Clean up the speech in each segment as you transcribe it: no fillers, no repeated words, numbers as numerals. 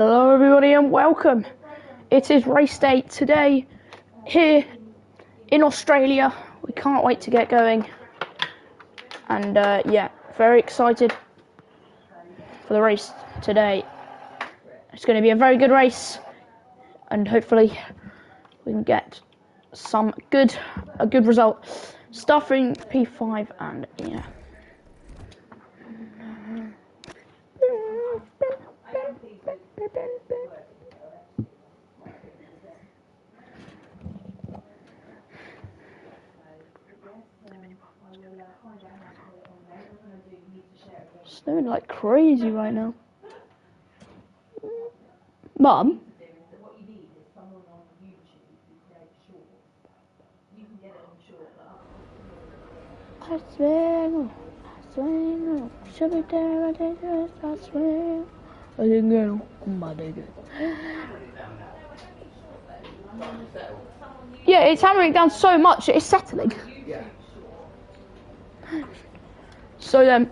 Hello everybody and welcome. It is race day today here in Australia. We can't wait to get going. And yeah, very excited for the race today. It's going to be a very good race and hopefully we can get a good result. Starting P5 and yeah. Snowing like crazy right now. Mum? I swear, should be there, I swear. I didn't go, my nigga. Yeah, it's hammering down so much, it's settling. So then,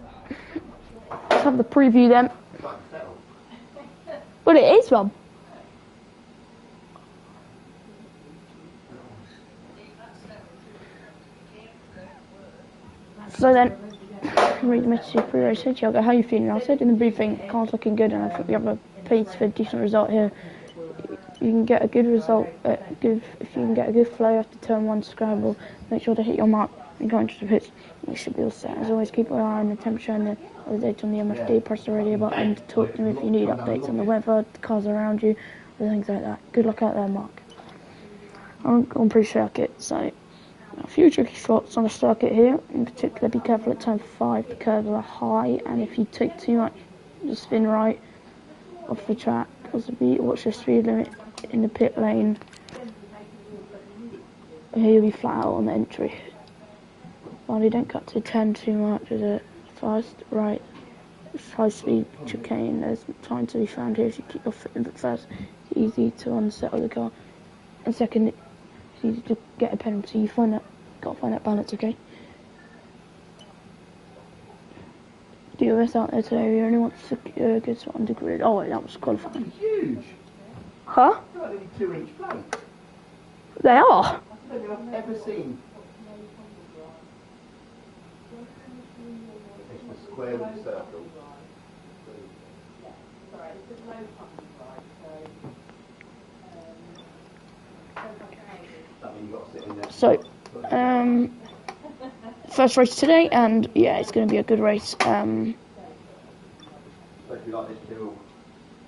let's have the preview then. Well, it is, Mum. So then, read the message pre-race Santiago. How are you feeling? I said in the briefing, car's looking good, and I think we have a pace for a decent result here. You can get a good result, if you can get a good flow after turn 1 scramble. Make sure to hit your mark and go into the pits. You should be all set. As always, keep your eye on the temperature and the other data on the MFD. Press the radio button to talk to me if you need updates on the weather, the cars around you, or things like that. Good luck out there, Mark. I'm pre-circuit, so a few tricky spots on the circuit here. In particular, be careful at turn 5. The curves are high, and if you take too much, just spin right off the track. Also, watch the speed limit in the pit lane. Here you'll be flat out on the entry. Finally, don't cut to 10 too much with it. Fast right, high speed chicane. There's time to be found here if you keep your foot in, but first, it's easy to unsettle the car. And second, it's easy to get a penalty. You gotta find that balance, okay? Do your best out there today. We only want to secure a good spot on the grid. Oh wait, that was qualifying. Huge. Huh? They're like only 2-inch plates. They are. I don't think I've ever seen. It's the square with the circle. I mean, you've got to sit in there. So, first race today, and yeah, it's going to be a good race. So if you like this deal.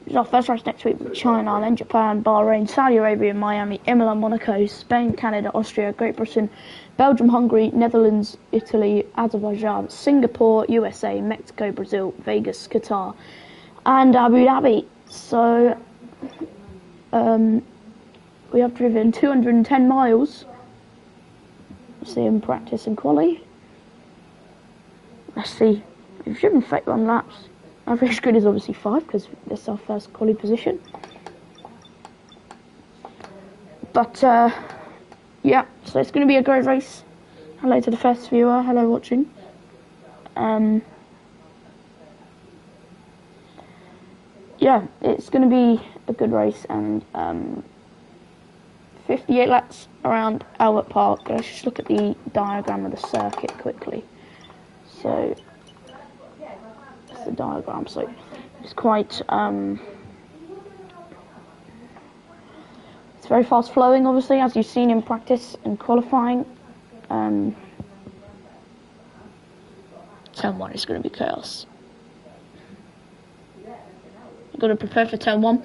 It's our first race next week with China, Ireland, Japan, Bahrain, Saudi Arabia, Miami, Imola, Monaco, Spain, Canada, Austria, Great Britain, Belgium, Hungary, Netherlands, Italy, Azerbaijan, Singapore, USA, Mexico, Brazil, Vegas, Qatar, and Abu Dhabi. So, we have driven 210 miles. See in practice and quali. Let's see. We've driven 31 laps. Average grid is obviously 5 because this is our first quali position. But yeah, so it's going to be a great race. Hello to the first viewer. Hello watching. Yeah, it's going to be a good race and 58 laps around Albert Park. Let's just look at the diagram of the circuit quickly. So, that's the diagram. So, it's quite, it's very fast flowing, obviously, as you've seen in practice and qualifying. Turn 1 is going to be chaos. I've got to prepare for turn 1.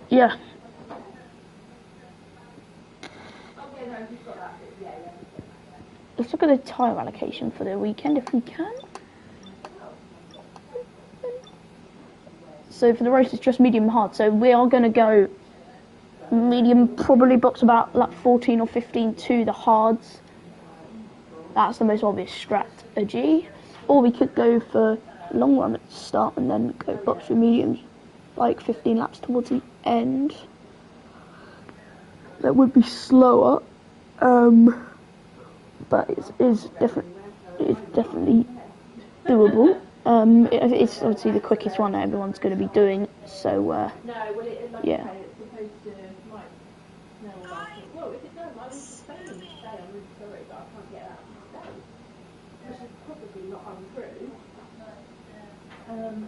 Yeah. Let's look at the tyre allocation for the weekend if we can. So for the race it's just medium hard. So we are going to go medium, probably box about like 14 or 15 to the hards. That's the most obvious strategy. Or we could go for long run at the start and then go box for mediums, like 15 laps towards the end. That would be slower. But it's definitely doable. It's obviously the quickest one that everyone's going to be doing, so yeah.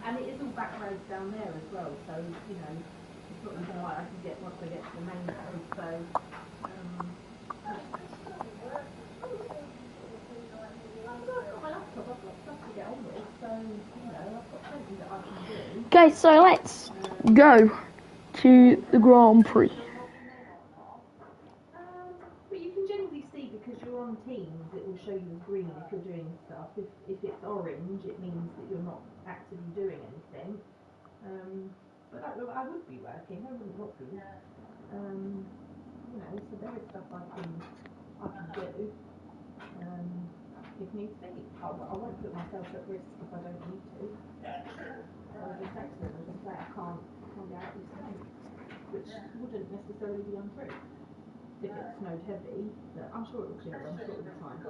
And it is all back roads down there as well, so you know, it's not even like I can get once I get to the main road. So Okay, so let's go to the Grand Prix. But you can generally see, because you're on teams, it will show you green if you're doing stuff. If it's orange, it means that you're not actively doing anything. But I would be working, I wouldn't not be. You know, so there is stuff I can do, if needs be. I won't put myself at risk if I don't need to. So I just say to them, I just say I can't get out this time, which wouldn't necessarily be untrue if it snowed heavy, but I'm sure it will clear, I'm sure it will be fine.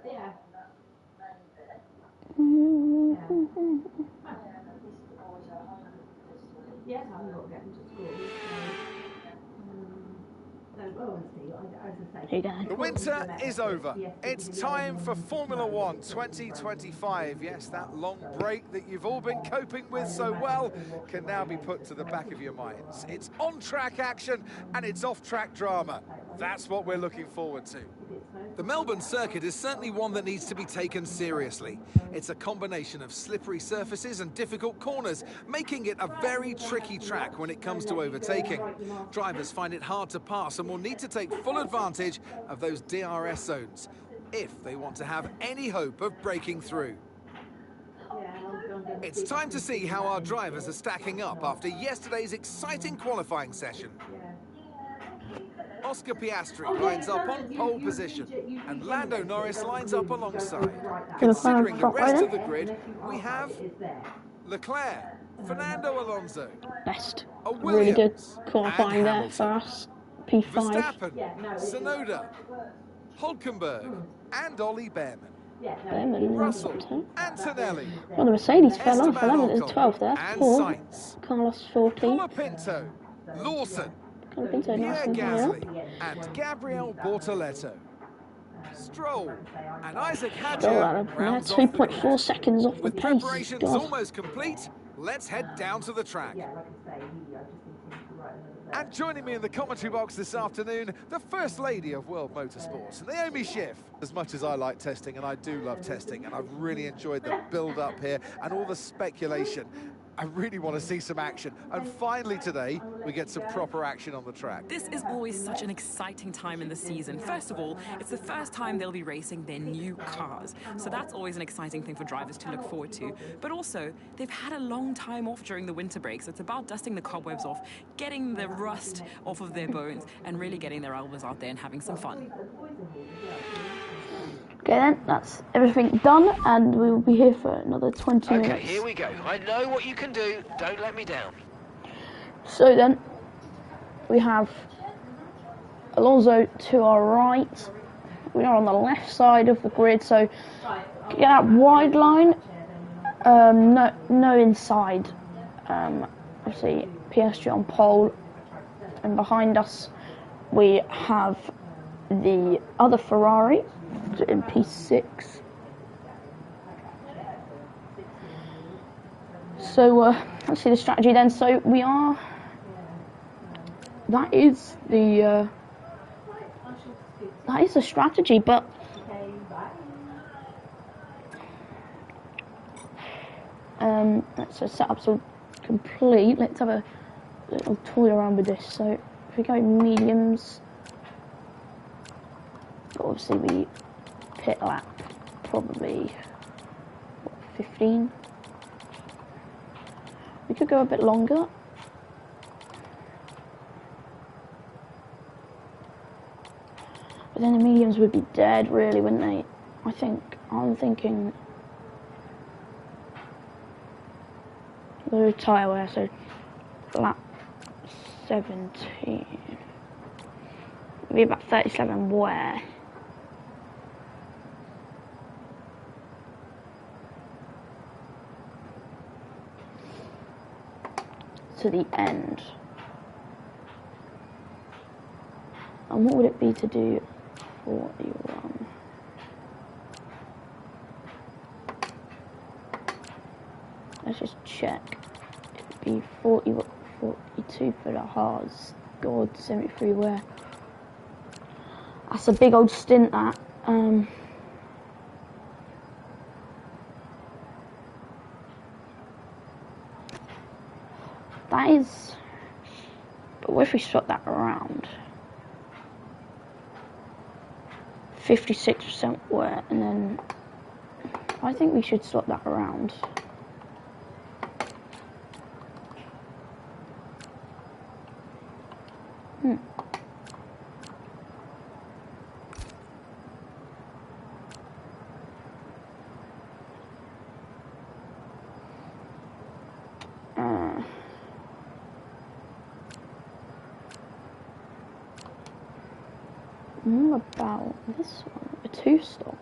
Yeah. Yeah, I haven't got to get them to school. The winter is over. It's time for Formula One 2025. Yes, that long break that you've all been coping with so well can now be put to the back of your minds. It's on-track action and it's off-track drama. That's what we're looking forward to. The Melbourne circuit is certainly one that needs to be taken seriously. It's a combination of slippery surfaces and difficult corners, making it a very tricky track when it comes to overtaking. Drivers find it hard to pass and will need to take full advantage of those DRS zones if they want to have any hope of breaking through. It's time to see how our drivers are stacking up after yesterday's exciting qualifying session. Oscar Piastri lines up on pole position, and Lando Norris lines up alongside. Considering the rest of the grid, we have Leclerc, Fernando Alonso, Best. a Really good Williams, qualifying and there Hamilton, for us. P5. Verstappen, Tsunoda, Hulkenberg, and Ollie Behrman. Behrman in Russell, the top 10. Antonelli, Well, the Mercedes fell off. Esteban 11th is 12th there. and Poor. Sainz, Carlos 14. Colapinto, Lawson, Colapinto nice Pierre and high up. Gasly, and Gabriel Bortoleto. Stroll and Isaac Still Hadjar at a rounds off the 3.4 grid. seconds off the With pace. preparations God. almost complete, let's head down to the track. And joining me in the commentary box this afternoon, the First Lady of World Motorsports, Naomi Schiff. As much as I like testing, and I do love testing, and I've really enjoyed the build-up here and all the speculation, I really want to see some action. And finally today, we get some proper action on the track. This is always such an exciting time in the season. First of all, it's the first time they'll be racing their new cars. So that's always an exciting thing for drivers to look forward to. But also, they've had a long time off during the winter break. So it's about dusting the cobwebs off, getting the rust off of their bones, and really getting their elbows out there and having some fun. Okay then, that's everything done, and we will be here for another 20 minutes. Okay, here we go. I know what you can do. Don't let me down. So then, we have Alonso to our right. We are on the left side of the grid, so get that wide line. No inside. Obviously, Piastri on pole, and behind us we have the other Ferrari in P6. So let's see the strategy then. So we are. That is the strategy, but let's just set up so complete. Let's have a little toy around with this. So if we go mediums, obviously we pit lap probably 15. We could go a bit longer. But then the mediums would be dead, really, wouldn't they? I'm thinking low tyre wear, so lap 17. Maybe about 37 wear. to the end. And what would it be to do 40 run? Let's just check. It would be 42 for the hards. God, 73 where? That's a big old stint, that. That is... But what if we swap that around? 56% wear, and then... I think we should swap that around. What about this one? A 2-stop.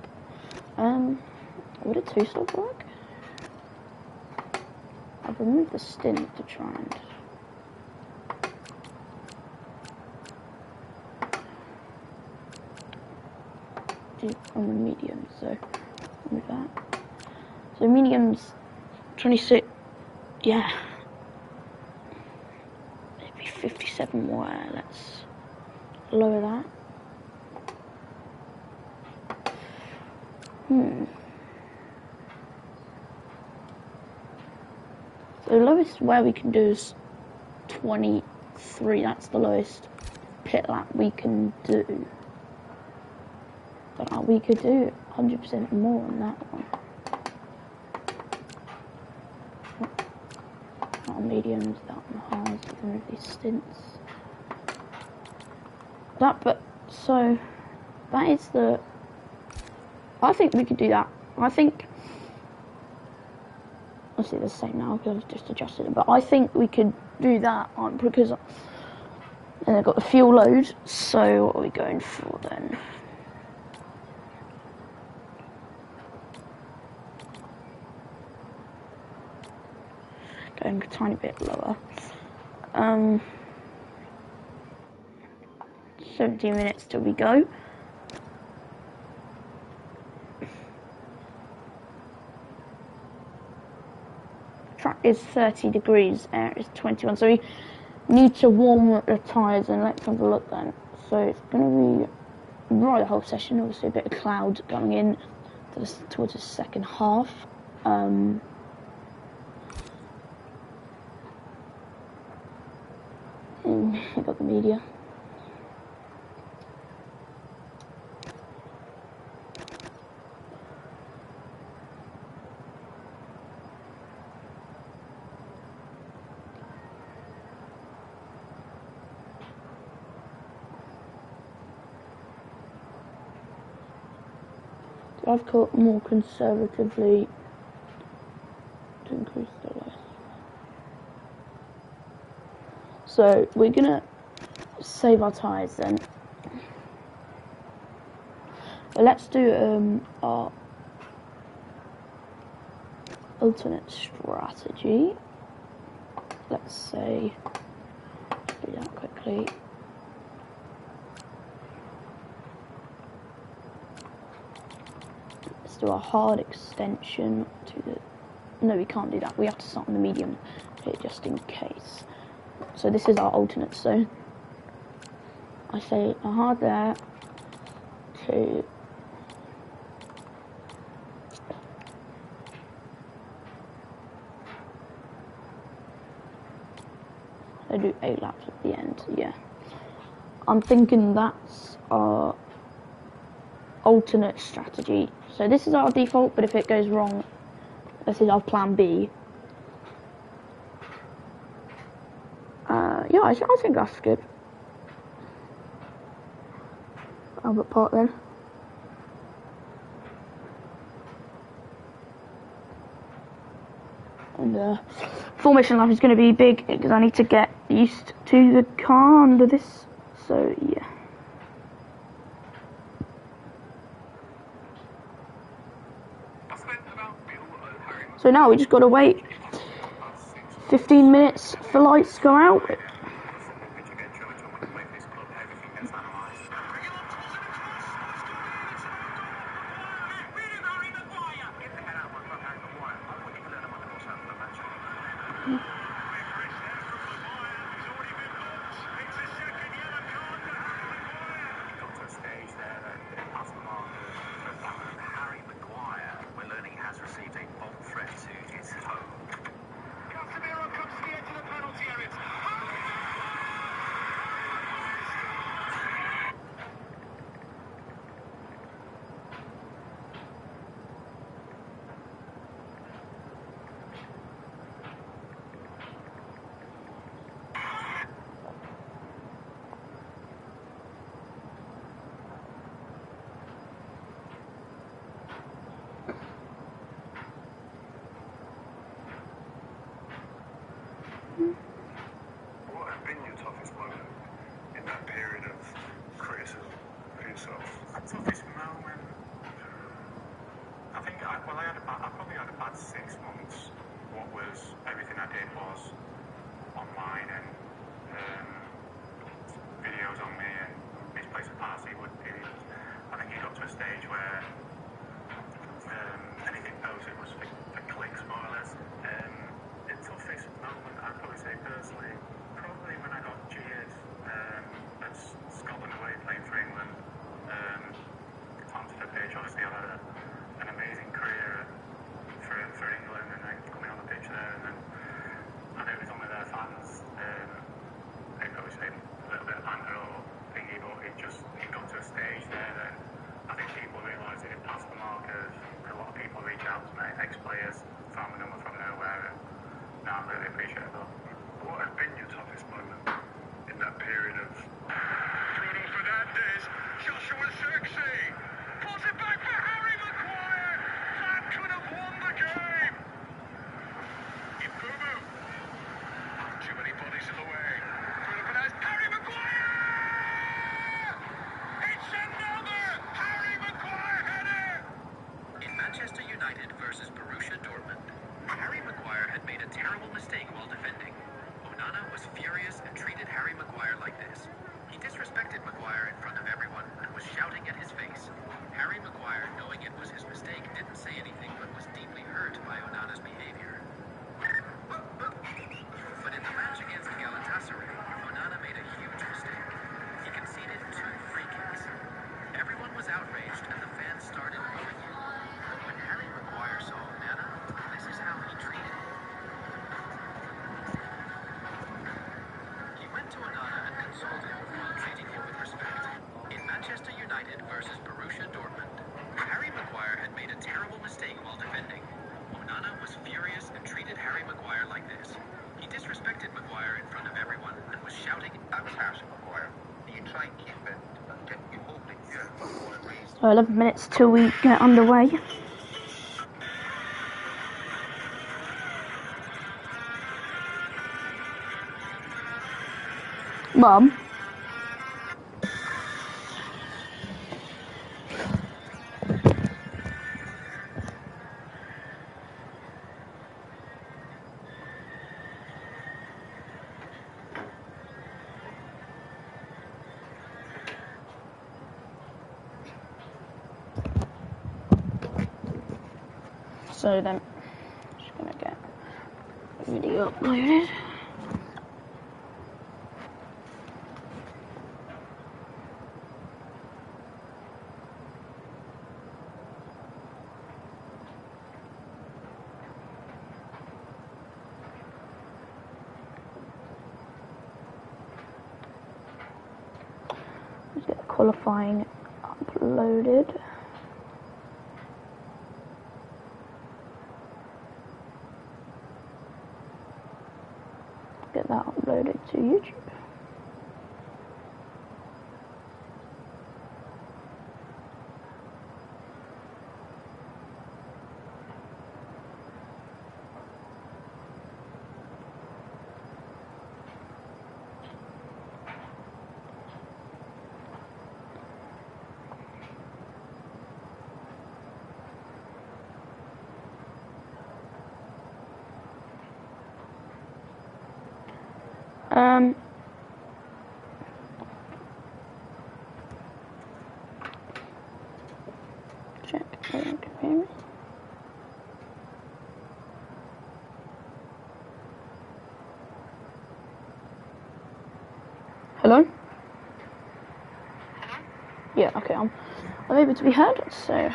Would a 2-stop work? I've removed the stint to try and... do on the medium, so remove that. So medium's 26, yeah. Maybe 57 wire, let's lower that. So the lowest wear we can do is 23, that's the lowest pit lap we can do. But we could do 100% more on that one. That on mediums, that on hards, remove these stints. So that is the... I think we could do that. I think... Obviously the same now because I've just adjusted it, but I think we could do that because then I've got the fuel load. So what are we going for then? Going a tiny bit lower. 17 minutes till we go. Track is 30 degrees, air is 21, so we need to warm up the tyres, and let's have a look then. So it's going to be dry the whole session, obviously a bit of cloud going in towards the second half. We've got the media. I've got more conservatively to increase the less. So we're gonna save our tyres then. But let's do our alternate strategy. Let's say, do that quickly. Let's do a hard extension to the... No, we can't do that. We have to start on the medium here just in case. So this is our alternate. So I say a hard there to... I do 8 laps at the end, yeah. I'm thinking that's our alternate strategy. So this is our default, but if it goes wrong, this is our plan B. Yeah, I think that's good. Albert Park then. And formation lap is going to be big because I need to get used to the car under this. So yeah. So now we just got to wait 15 minutes for lights to go out. Harry Maguire, we're learning, has received a bomb threat to his home. Casemiro comes to the edge of the penalty area. What has been your toughest moment in that period of criticism for yourself? The toughest moment, I think, I probably had a bad 6 months. What was, everything I did was online and videos on me and misplaced party would be, I think it got to a stage where anything posted was for clicks, more or less. The toughest moment, I'd probably say personally, probably when I got jeered at Scotland away playing for England. Onto the pitch, obviously I've had an amazing career for England, and then coming on the pitch there, and then I know it was only their fans. They probably say a little bit of banter or thingy, but it got to a stage there that I think people realised it had passed the mark. A lot of people reach out to me, ex-players, found my number from nowhere, and now I'm really appreciative of it. What has been your toughest moment in that period of... Bruno Fernandes, Joshua Zirkzee, pulls it back for Harry Maguire. That could have won the game. Ibumu, too many bodies in the way. Bruno Fernandes, Harry Maguire! It's another Harry Maguire header! In Manchester United versus Borussia Dortmund, Harry Maguire had made a terrible mistake while defending. Onana was furious and treated Harry Maguire like this. He disrespected Maguire in front of everyone and was shouting at his face. Harry Maguire, knowing it was his mistake, didn't say anything but was deeply hurt by Onana's behavior. But in the match against Galatasaray, Onana made a huge mistake. He conceded 2 free kicks. Everyone was outraged and the fans started booing him. But when Harry Maguire saw Onana, this is how he treated him. He went to Onana and consoled him while treating him with respect. In Manchester United versus Borussia Dortmund, Harry Maguire had made a terrible mistake while defending. Onana was furious and treated Harry Maguire like this. He disrespected Maguire in front of everyone and was shouting, "That was harsh, Maguire. You try and keep it and get you hoping here for one reason." So 11 minutes till we get underway. Mum. So then, just gonna get the video uploaded. Let's get qualifying uploaded. Get that uploaded to YouTube. Check. Can you hear me? Hello? Yeah, okay, I'm able to be heard, so...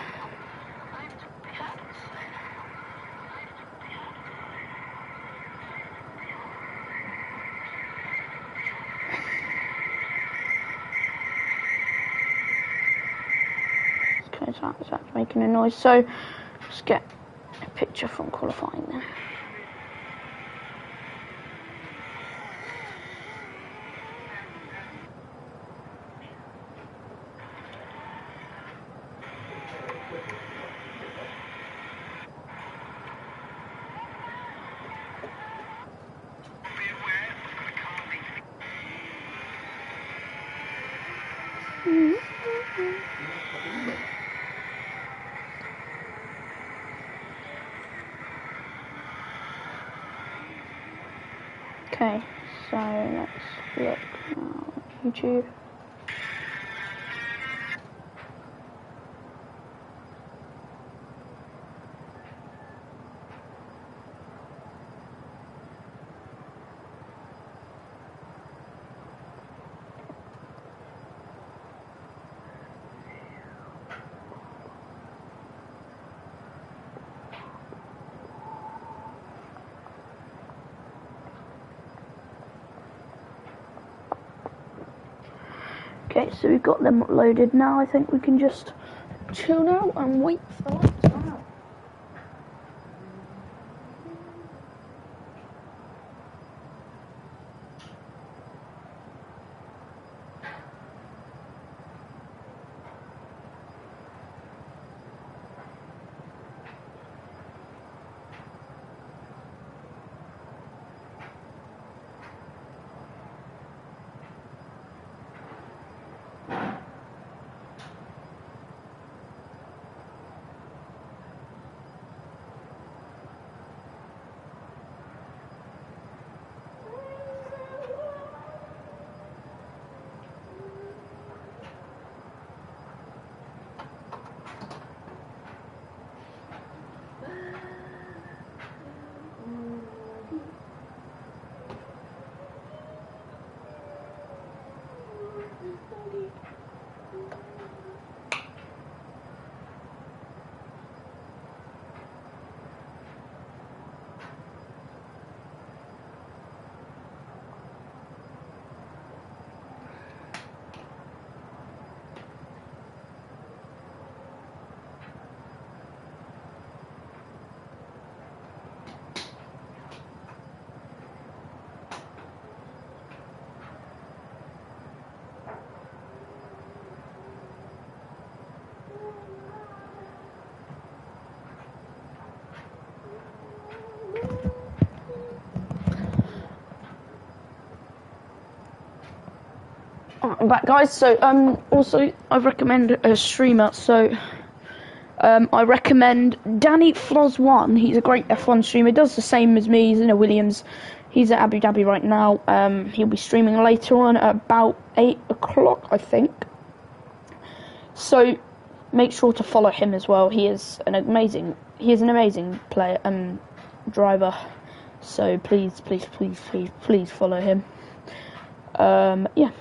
Okay, so that's making a noise, so let's get a picture from qualifying then. Okay, so let's look now at YouTube. Okay, so we've got them uploaded now. I think we can just chill now and wait for the lights to come out. I'm back, guys. So also I recommend a streamer. So I recommend Danny Floz1. He's a great F1 streamer. He does the same as me. He's in a Williams. He's at Abu Dhabi right now. He'll be streaming later on at about 8 o'clock, I think. So make sure to follow him as well. He is an amazing player and driver. So please follow him. Yeah.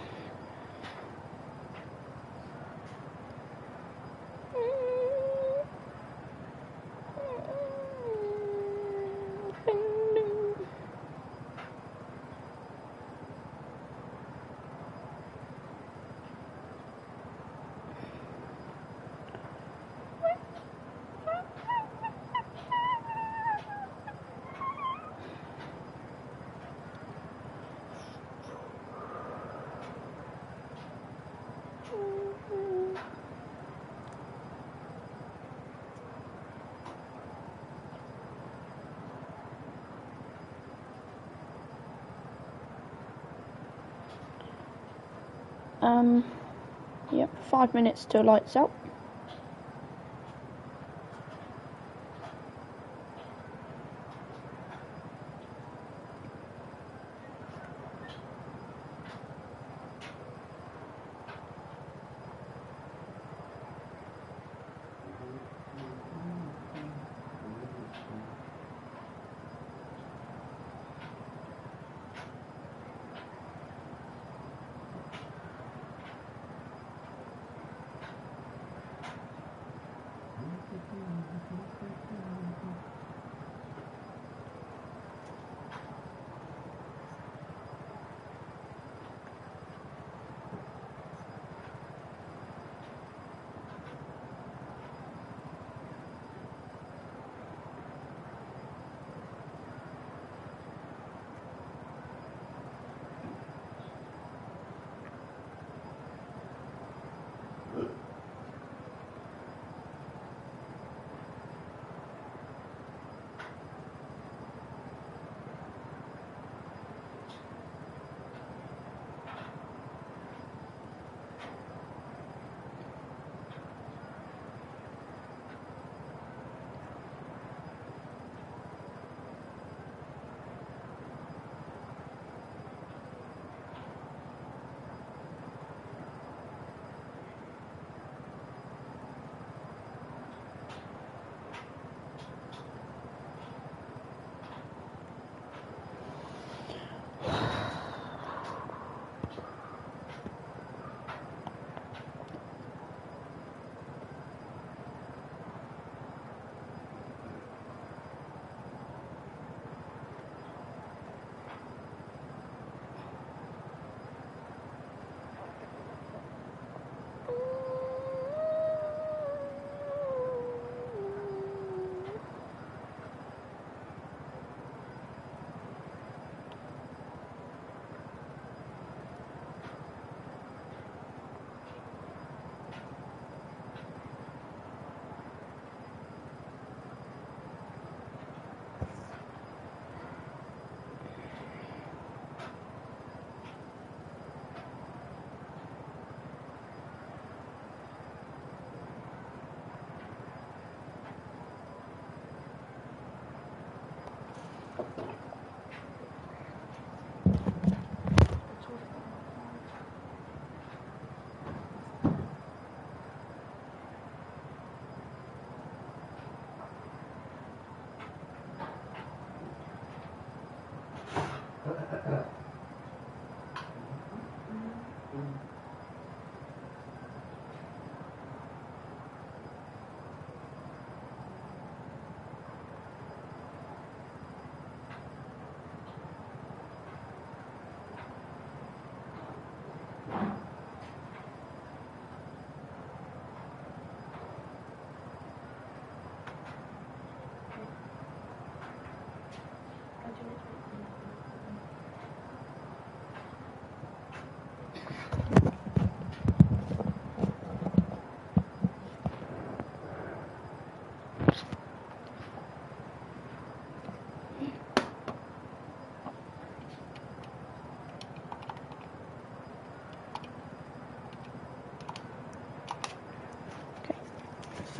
Yep, 5 minutes till lights out.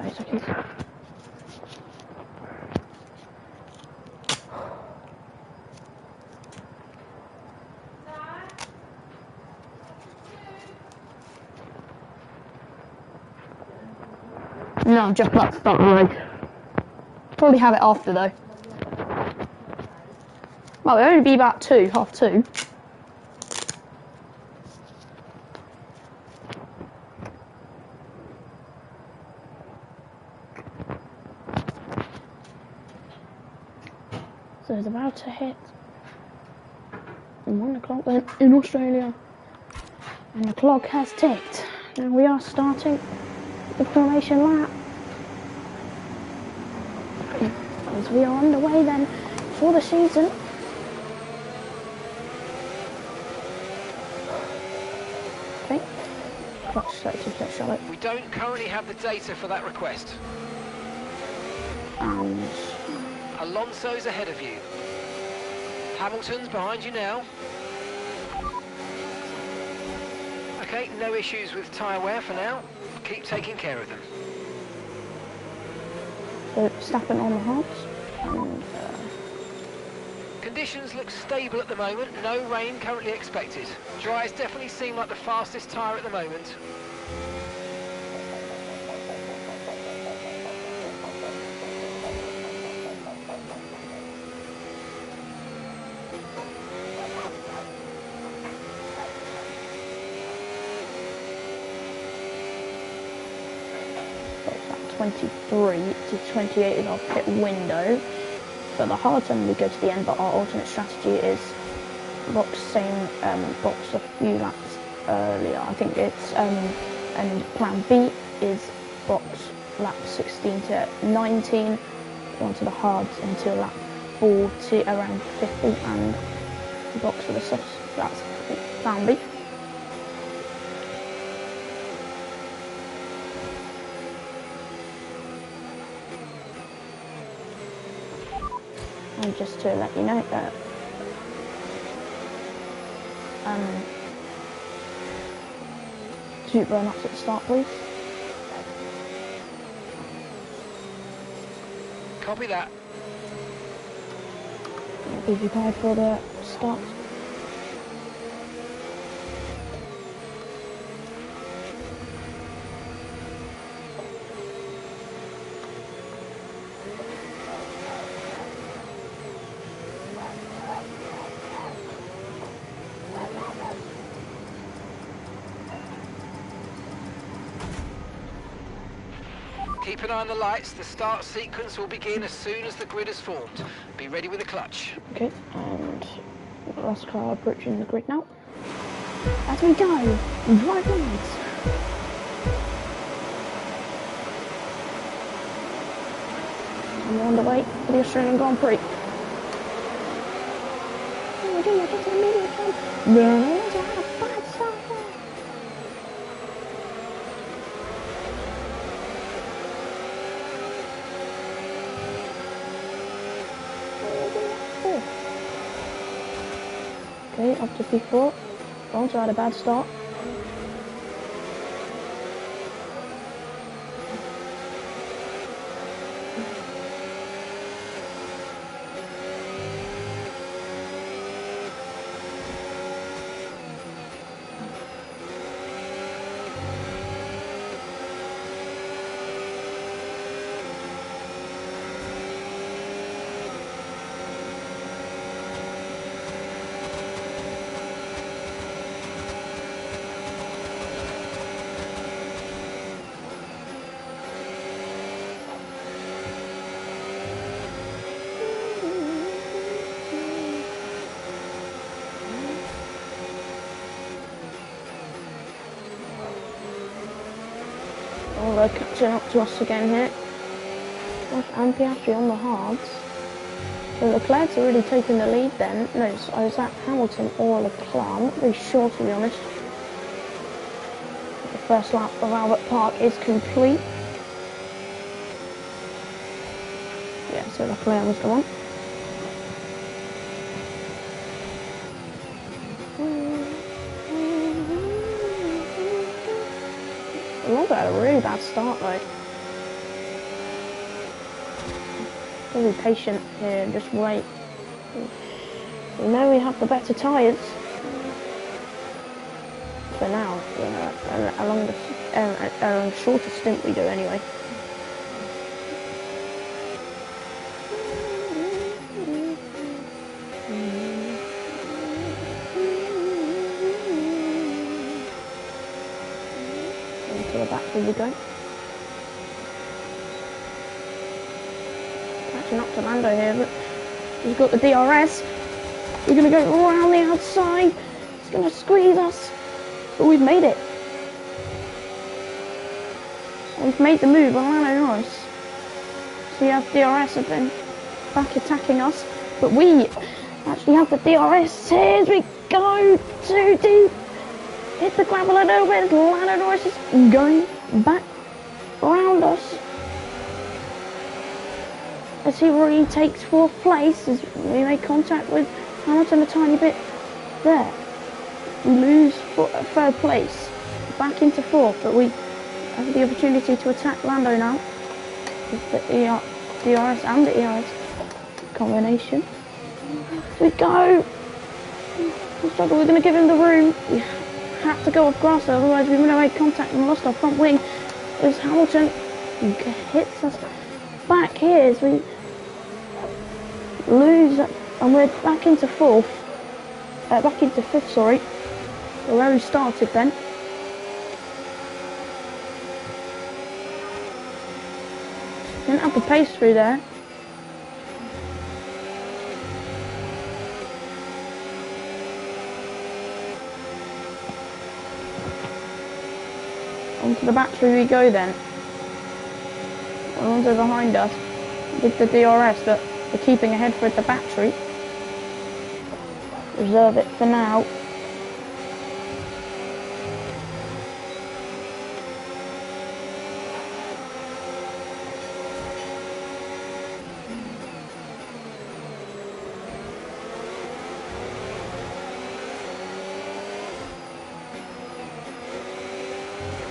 5 seconds. No, I'm just about to start the race. Probably have it after though. Well, it'll only be about 2, half 2. So it's about to hit 1 o'clock then in Australia. And the clock has ticked. Now we are starting the formation lap. As we are underway then for the season. Okay. Clutch selected, let's show it. We don't currently have the data for that request. And Alonso's ahead of you. Hamilton's behind you now. Okay, no issues with tyre wear for now. Keep taking care of them. so Verstappen on the hards. And Conditions look stable at the moment. No rain currently expected. Dries definitely seem like the fastest tyre at the moment. so it's at 23 to 28 is our pit window. But the hards only go to the end, but our alternate strategy is box a few laps earlier. I think it's and plan B is box lap 16 to 19, onto the hards until lap 40 around 50, and box for the softs. That's plan B. And just to let you know that super burn ups at the start, please. Copy that. Be prepared for the start. Keep an eye on the lights. The start sequence will begin as soon as the grid is formed. Be ready with the clutch. Okay, and last car approaching the grid now. As we go, right onwards. And we're on the way for the Australian Grand Prix. Oh, we're doing it, get to the medium jump. No, that's a bad start there. Okay, up to P4. Alonso had a bad start. Lando catching up to us again here. And Piastri on the hards. So Leclerc's already taken the lead then. No, is that Hamilton or Leclerc? I'm not really sure, to be honest. The first lap of Albert Park is complete. Yeah, so Leclerc was the one. Alonso had a really bad start though. Be patient here and just wait. We know we have the better tyres. For now, along the shorter stint we do anyway. Into the back we go. Catching up to Lando here, but he's got the DRS. We're going to go around the outside. It's going to squeeze us. But we've made it. We've made the move on Lando Norris. So you have DRS have been back attacking us. But we actually have the DRS. Here we go. Too deep. Hit the gravel a little bit. Lando Norris is going back around us. As he retakes 4th place, as we make contact with Hamilton a tiny bit there. We lose 3rd place, back into 4th, but we have the opportunity to attack Lando now with the DRS and the ERS combination. We go! We struggle, we're going to give him the room. We have to go off grass, otherwise we would have made contact and lost our front wing. As Hamilton hits us back here as we lose, and we're back into 4th, back into 5th, sorry, where we started then. Didn't have the pace through there. Onto the battery we go then. Alonso behind us with the DRS, but we're keeping ahead for the battery. Reserve it for now.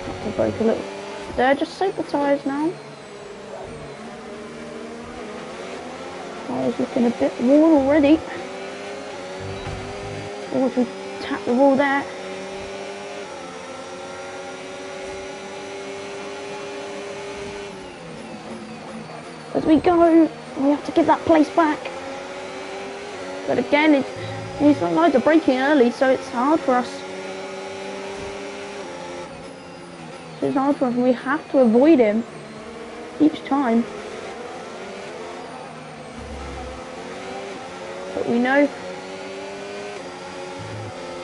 Have to break a little. They're just soak the tyres now. Tyres looking a bit worn already. Oh, we tap the wall there. As we go, we have to give that place back. But again, these lights are breaking early, so it's hard for us. It's hard for us, and we have to avoid him each time. But we know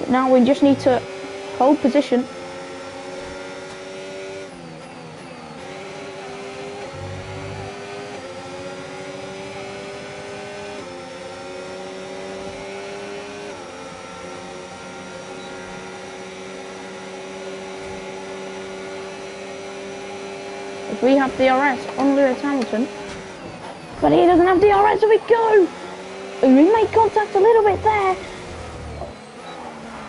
that now we just need to hold position. If we have DRS on Lewis Hamilton, but he doesn't have DRS, so we go! We made contact a little bit there.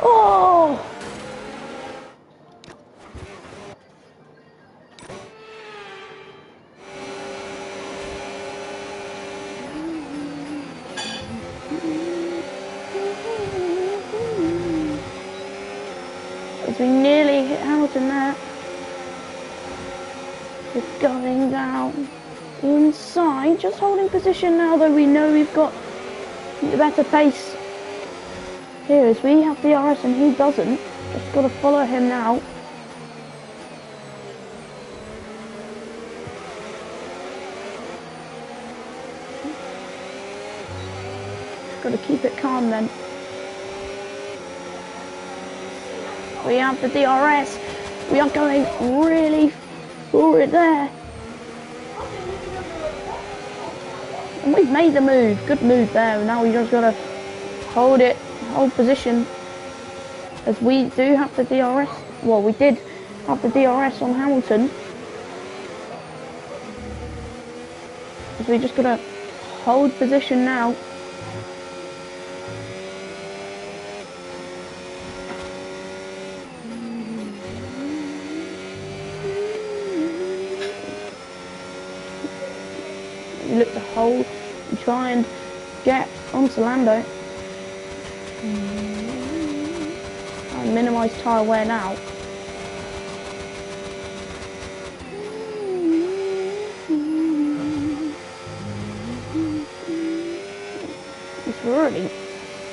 Oh! As we nearly hit Hamilton there. We're going down inside, just holding position now, though we know we've got the better pace here as we have DRS and he doesn't. Just got to follow him now. Just got to keep it calm then. We have the DRS. We are going really saw it there. And we've made the move. Good move there. Now we just got to hold it, hold position. As we do have the DRS. Well, we did have the DRS on Hamilton. As we just got to hold position now. We look to hold and try and get onto Lando. And minimise tyre wear now. We're already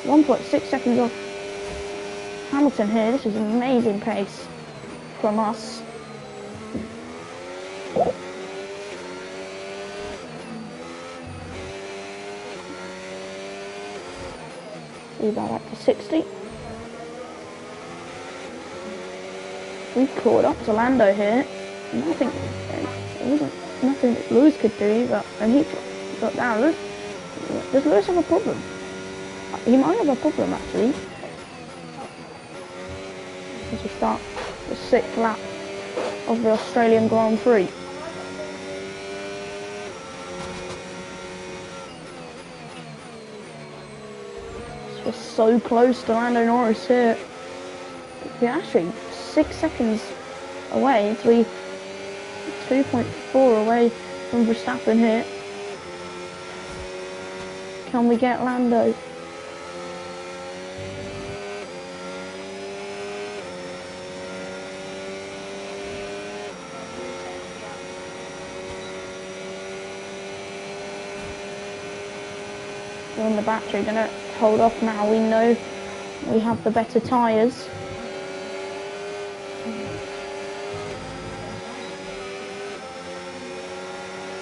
1.6 seconds off Hamilton here. This is an amazing pace from us. See about back to 60. We've caught up to Lando here. And I think there wasn't nothing that Lewis could do, but and he got down. Does Lewis have a problem? He might have a problem actually. As we start the 6th lap of the Australian Grand Prix. We're so close to Lando Norris here. We're actually 6 seconds away. So we 2.4 away from Verstappen here. Can we get Lando? We're on the battery, gonna hold off now. We know we have the better tyres.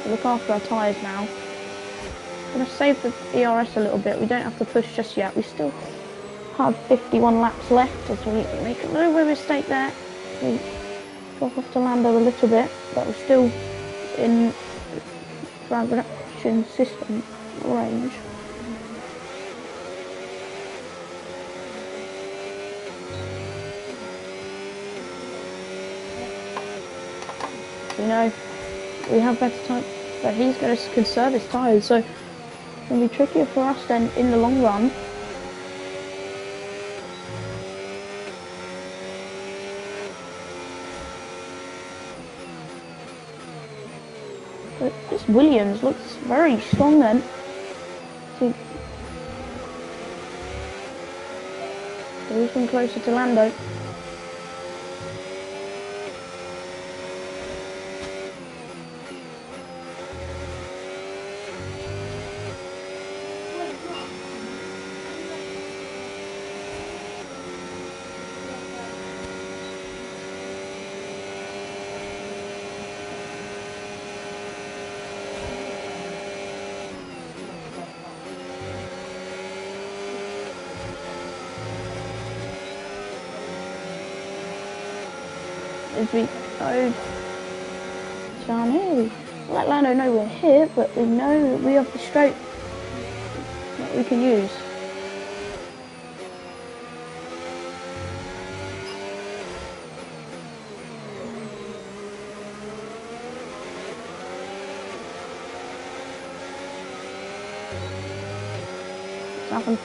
Look after our tyres now. Gonna save the ERS a little bit. We don't have to push just yet. We still have 51 laps left as we make a little bit of a mistake there. We drop off to Lando a little bit, but we're still in drag reduction system range. You know, we have better time, but he's going to conserve his tyres, so it's going to be trickier for us then in the long run. But this Williams looks very strong then. So he's been closer to Lando. As we go down here, we let Lando know we're here, but we know that we have the stroke that we can use. Nothing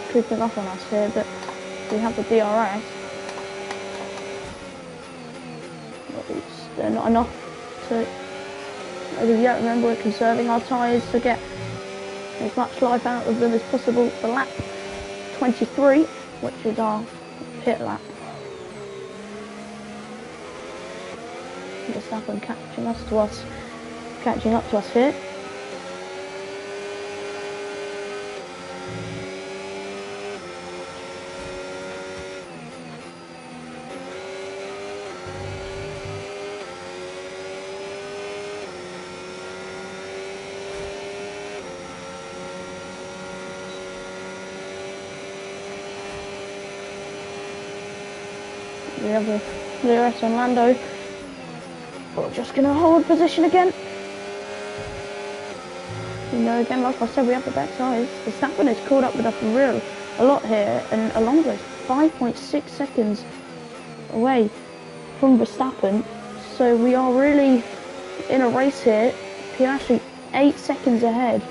creeping up on us here, but we have the DRS. They're not enough to, as of yet, remember we're conserving our tyres to get as much life out of them as possible for lap 23, which is our pit lap. Verstappen catching up to us here. We have the DRS on Lando. We're just going to hold position again. You know, again, like I said, we have the better tyres. Verstappen has caught up with us a lot here, and Alonso is 5.6 seconds away from Verstappen. So we are really in a race here. Piastri 8 seconds ahead.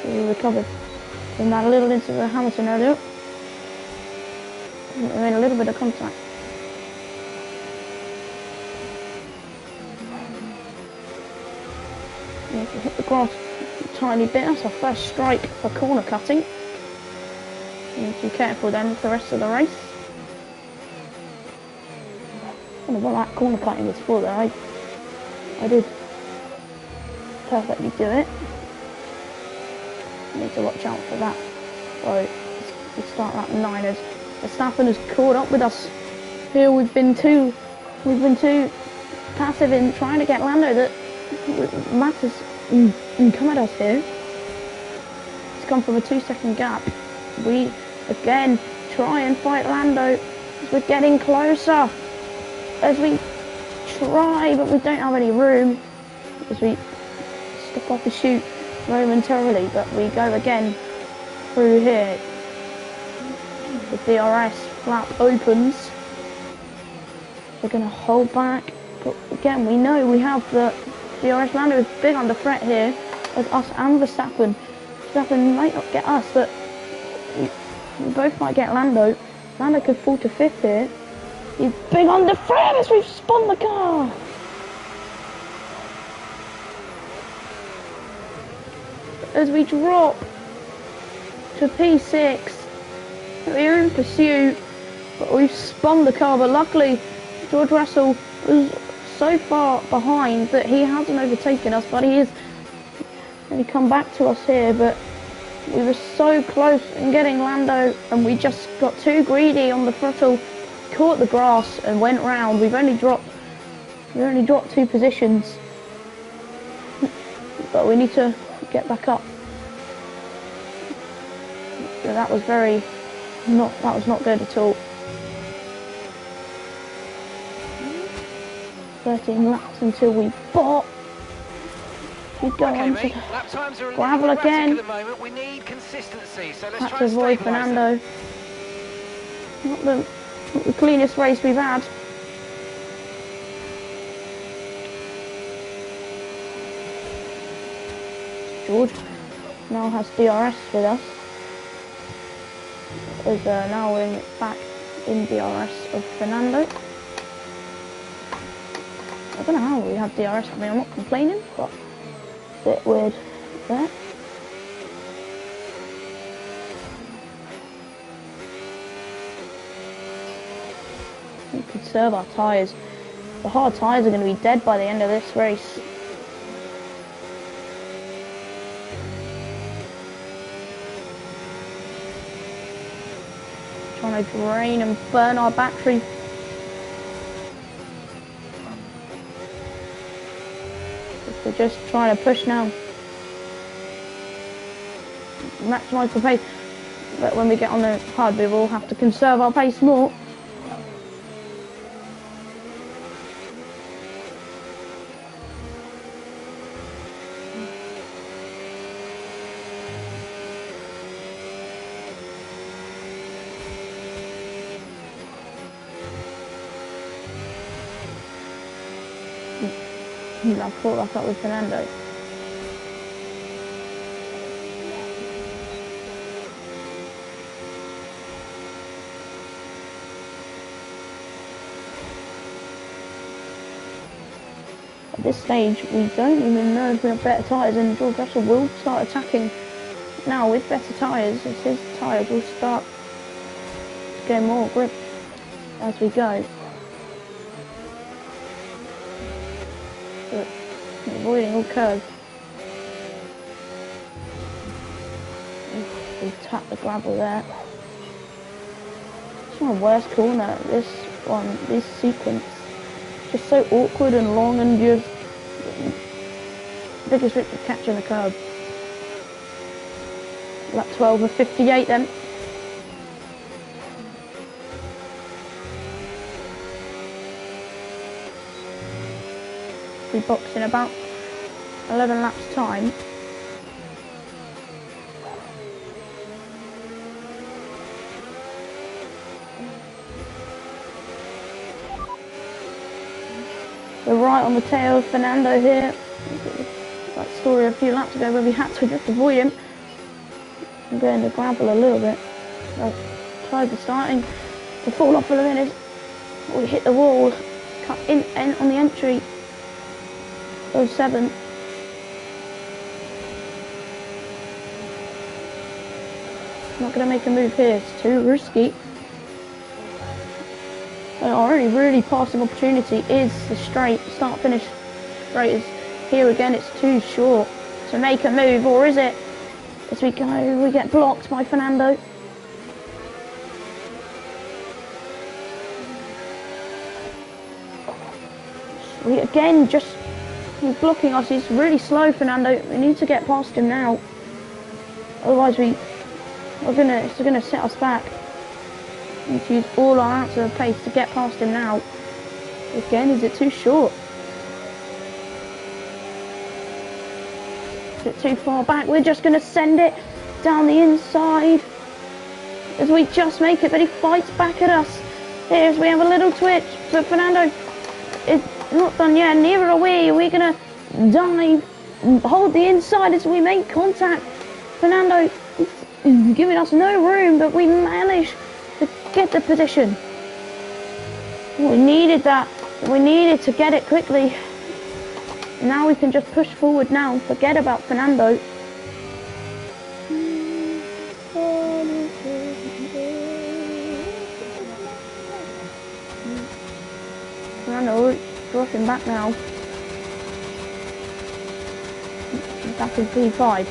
We recovered from that a little into the Hamilton earlier. We made a little bit of contact. We have to hit the grass a tiny bit. That's our first strike for corner cutting. We need to be careful then for the rest of the race. I don't know what that corner cutting was for though. I did perfectly do it. Need to watch out for that. So we start that 9 as Verstappen has caught up with us. Here we've been too passive in trying to get Lando. That Max has come at us here. It's come from a 2-second gap. We again try and fight Lando as we're getting closer. As we try, but we don't have any room. As we step off the chute momentarily, but we go again through here. The DRS flap opens. We're going to hold back, but again we know we have the DRS. Lando is big under threat here, as us and Verstappen. Verstappen might not get us, but we both might get Lando. Lando could fall to 5th here. He's big under threat as we've spun the car. As we drop to P6, we're in pursuit, but we've spun the car. But luckily, George Russell was so far behind that he hasn't overtaken us, but he is going to come back to us here. But we were so close in getting Lando, and we just got too greedy on the throttle, caught the grass, and went round. We only dropped 2 positions, but we need to get back up. So that was not good at all. 13 laps until we bought. We go on to gravel again. We need consistency, so let's Had try to and avoid stabilise Fernando. Not the cleanest race we've had. George now has DRS with us. Is now we're back in DRS of Fernando. I don't know how we have DRS. I mean, I'm not complaining, but a bit weird there. We conserve our tyres. The hard tyres are going to be dead by the end of this race. Trying to drain and burn our battery. We're just trying to push now. Maximise the pace. But when we get on the hard, we will have to conserve our pace more. I've caught back up with Fernando. At this stage, we don't even know if we have better tyres, and George Russell will start attacking now with better tyres, as his tyres will start to get more grip as we go. But avoiding all curves. We've tapped the gravel there. It's my worst corner, this sequence. Just so awkward and long, and just biggest risk of catching the curb. Lap 12 of 58 then. We box in about 11 laps time. We're right on the tail of Fernando here. That story a few laps ago where we had to just avoid him. I'm going to grapple a little bit. Tyres are starting to fall off a little bit. We hit the wall, cut in on the entry. 07. Not going to make a move here, it's too risky. Our only really passing opportunity is the straight, start-finish straight. Is here again, it's too short to make a move, or is it? As we go, we get blocked by Fernando. We again just, he's blocking us, he's really slow, Fernando. We need to get past him now. Otherwise it's gonna set us back. We need to use all our ounces of pace to get past him now. Again, is it too short? Is it too far back? We're just gonna send it down the inside. As we just make it, but he fights back at us. Here's, we have a little twitch, but Fernando is not done yet, neither are we. We're gonna dive, hold the inside as we make contact. Fernando is giving us no room, but we manage to get the position. We needed that. We needed to get it quickly. Now we can just push forward now and forget about Fernando. Fernando dropping back now. Back in P5.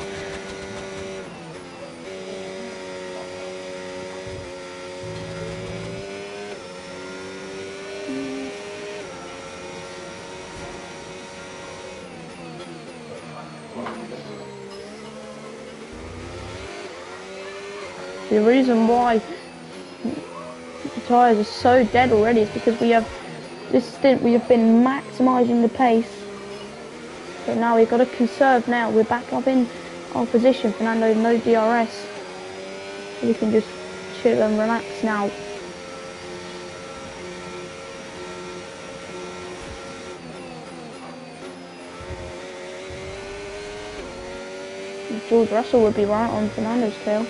The reason why the tyres are so dead already is because we have this stint we have been maximising the pace, but now we've got to conserve. Now we're back up in our position. Fernando, no DRS, so we can just chill and relax now. George Russell would be right on Fernando's tail.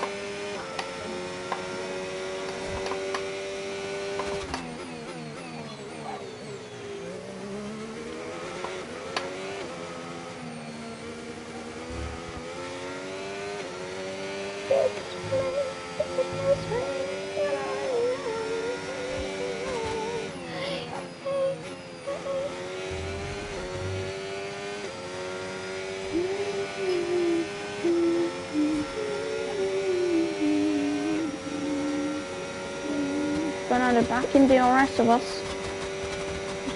Fernando back in DRS of us.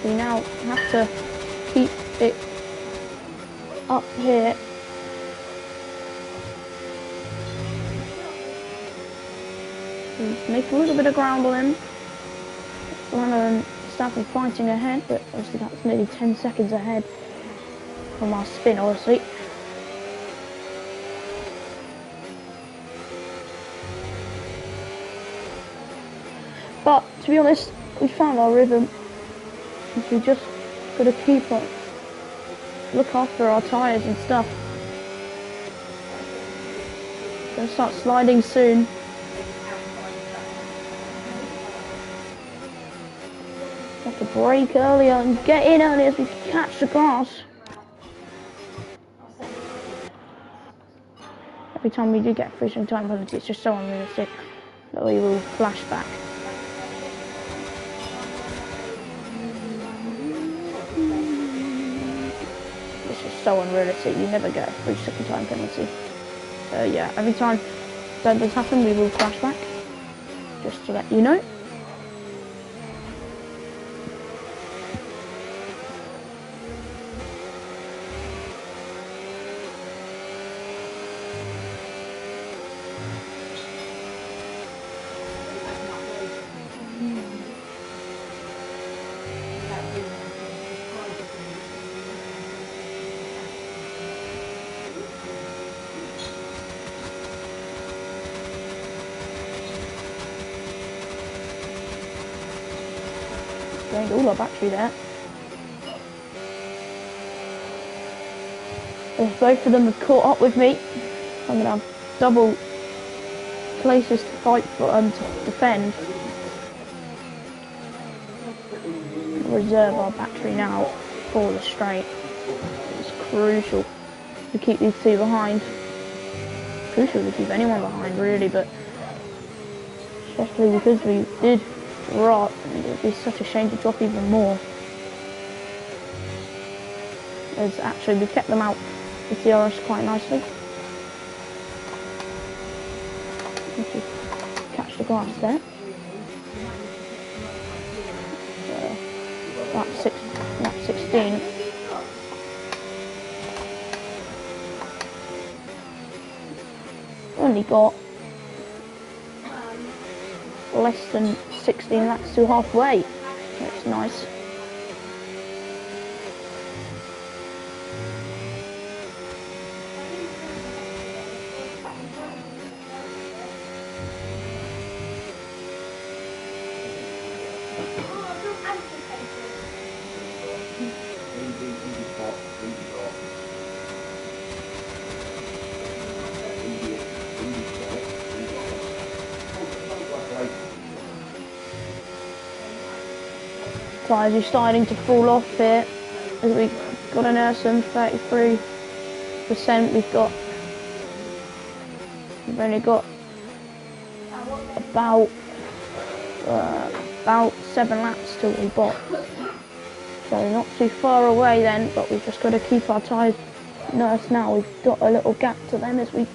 We now have to keep it up here. Make a little bit of ground on him. Fernando and Staffen fighting ahead, but obviously that's nearly 10 seconds ahead from our spin, obviously. But to be honest, we found our rhythm. We just got to keep on, look after our tyres and stuff. Gonna start sliding soon. Have to brake earlier and get in early as we catch the grass. Every time we do get finishing time penalty, it's just so unrealistic that we will flash back. So unrealistic, you never get a 3-second time penalty. So yeah, every time that does happen, we will flash back, just to let you know. drained all our battery there. Both of them have caught up with me. I'm going to have double places to fight for to defend. Reserve our battery now for the straight. It's crucial to keep these two behind. Crucial to keep anyone behind, really, but especially because we did drop, it would be such a shame to drop even more. As actually we kept them out with DRS quite nicely. Catch the grass there. Lap 16. Only got less than 16 laps to halfway. That's nice. Tyres are starting to fall off here as we've got an Urson 33%. We've only got about 7 laps till we box. So not too far away then, but we've just got to keep our tyres nice now. We've got a little gap to them as we're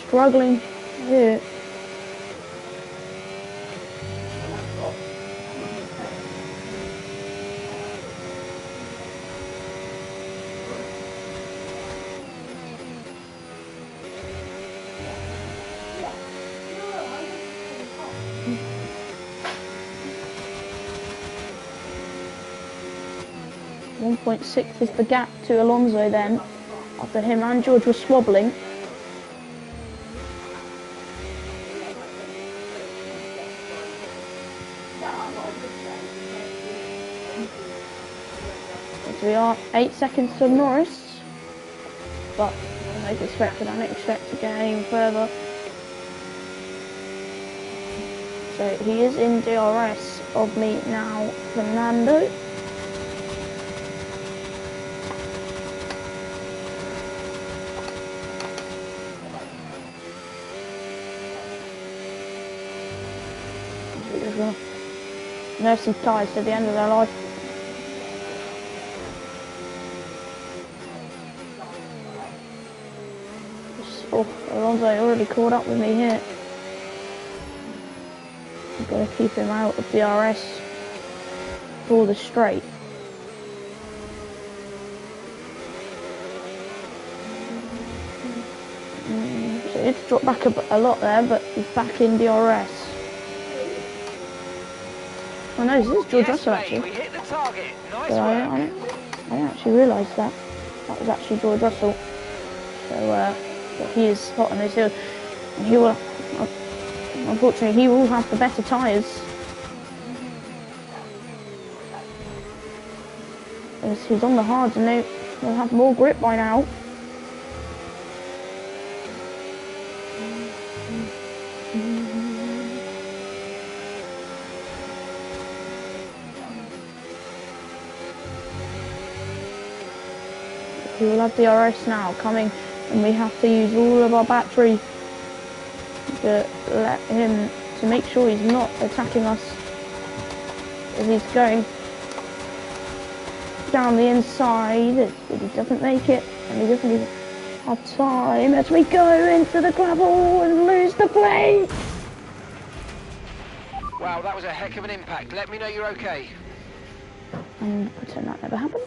struggling here. .6 is the gap to Alonso then, after him and George were swabbling. So we are 8 seconds to Norris, but as expected, I don't expect to get any further. So he is in DRS of me now, Fernando. Nursing tyres to the end of their life. Oh, Alonso already caught up with me here. I've got to keep him out of DRS for the straight. So it's dropped back a lot there, but he's back in DRS. Oh no, this is George Russell actually. We hit the target. Nice So I didn't actually realise that. That was actually George Russell. So but he is hot on those hills. And he will, unfortunately, he will have the better tyres. As he's on the hards and they'll have more grip by now. We will have DRS now coming, and we have to use all of our battery to let him, to make sure he's not attacking us as he's going down the inside. If he doesn't make it, and we definitely have time as we go into the gravel and lose the plate. Wow, that was a heck of an impact. Let me know you're okay. And pretend that never happened.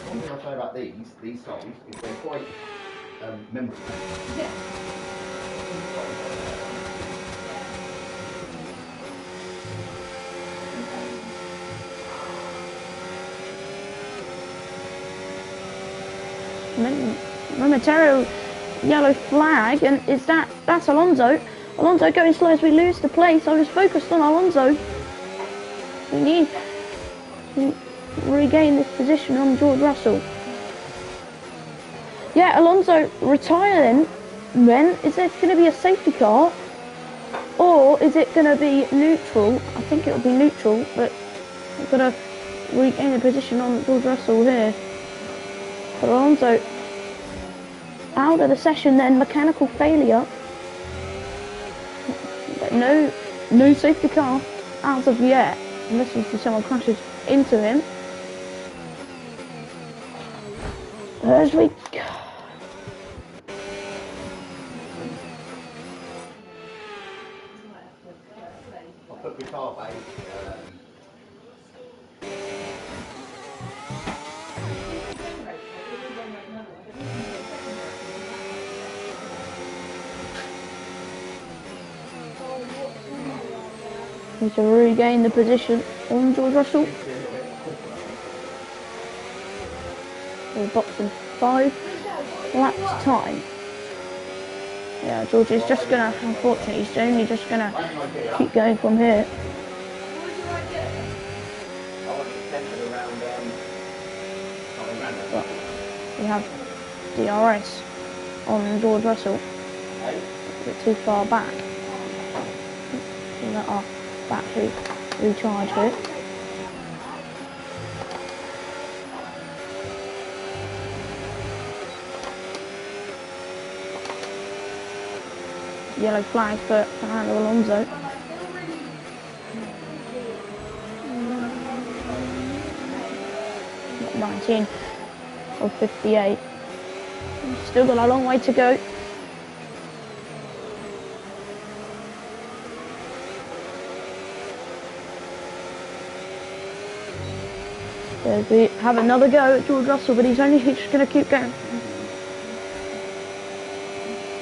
One thing I'll say about these songs is they're quite memorable. Yeah. Momentary yellow flag, and that's Alonso. Alonso going slow as we lose the place. I was focused on Alonso. We need regain this position on George Russell. Yeah, Alonso retiring. Then is there going to be a safety car, or is it going to be neutral? I think it will be neutral, but we're going to regain the position on George Russell here. But Alonso out of the session then, mechanical failure. But no safety car as of yet, unless someone crashes into him. As we go. I'll put the car back. Need to regain the position on George Russell. We're boxing 5 laps time. Yeah, George is just gonna, unfortunately, he's only just gonna keep going from here. But we have DRS on George Russell. A bit too far back. Let our battery recharge here. Yellow flag for Fernando Alonso. Got 19 or 58. Still got a long way to go. So we have another go at George Russell, but he's just going to keep going.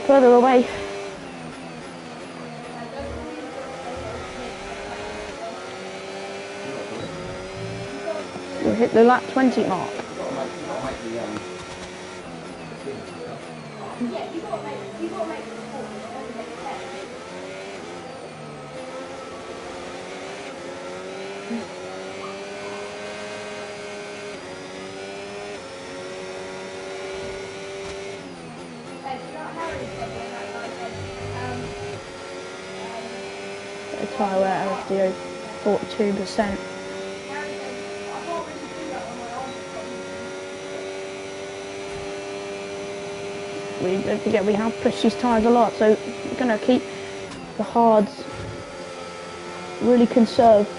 Further away. We'll hit the lap 20 mark. Tyre wear LFDO 42%. Don't forget we have pushed these tyres a lot, so we're going to keep the hards really conserved.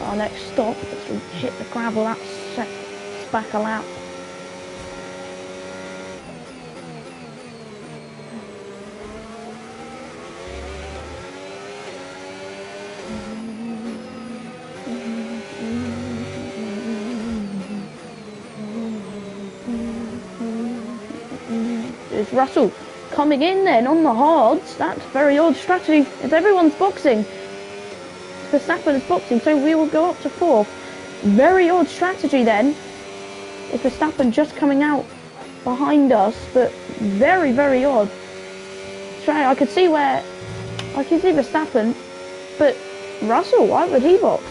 Our next stop, as we hit the gravel, that sets back a lap. There's Russell coming in then on the hards. That's very odd strategy. It's everyone's boxing. Verstappen is boxing, so we will go up to 4th. Very odd strategy then. It's Verstappen just coming out behind us, but very, very odd. I could see Verstappen, but Russell, why would he box?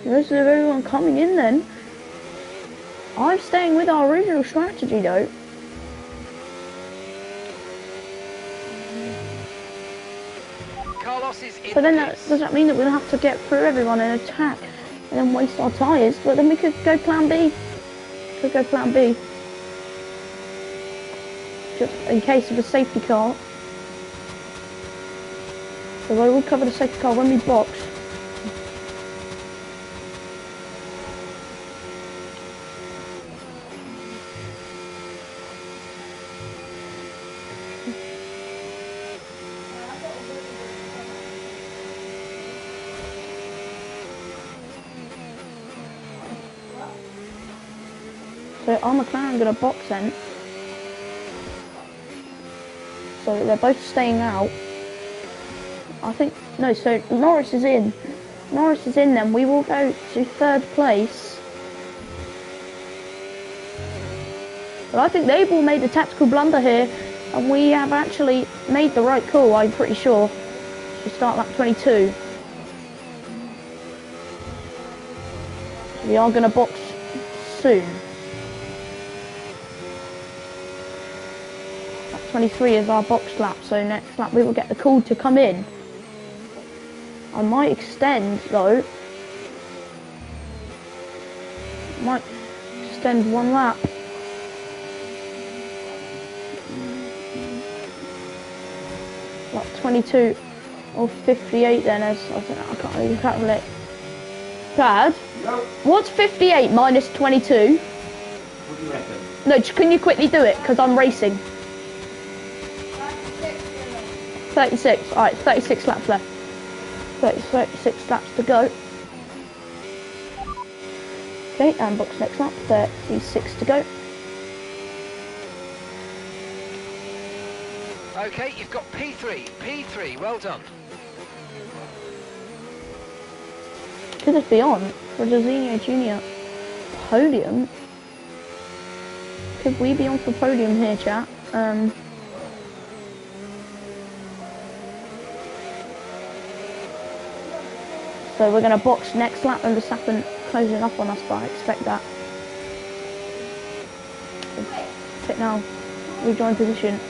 The rest of everyone coming in then. I'm staying with our original strategy though. So then does that mean that we'll have to get through everyone and attack and then waste our tyres? But then we could go plan B. Just in case of a safety car. So I will cover the safety car when we box. So our McLaren got a box then. So they're both staying out. I think, no, so Norris is in. Norris is in then. We will go to 3rd place. But I think they've all made a tactical blunder here. And we have actually made the right call, I'm pretty sure. To start lap 22. We are going to box soon. Lap 23 is our box lap, so next lap we will get the call to come in. I might extend though. Might extend one lap. Lap 22 or 58 then, as I can't really calculate. Dad, what's 58 minus 22? What do you reckon? No, can you quickly do it? Because I'm racing. 36. Alright, 36 laps left. 36 laps to go. Okay, and box next lap. 36 to go. Okay, you've got P3. P3, well done. Could this be on for Jorginho Jr. podium? Could we be on for podium here, chat? So we're going to box next lap and Verstappen closing up on us, but I expect that. Pit now, rejoin position.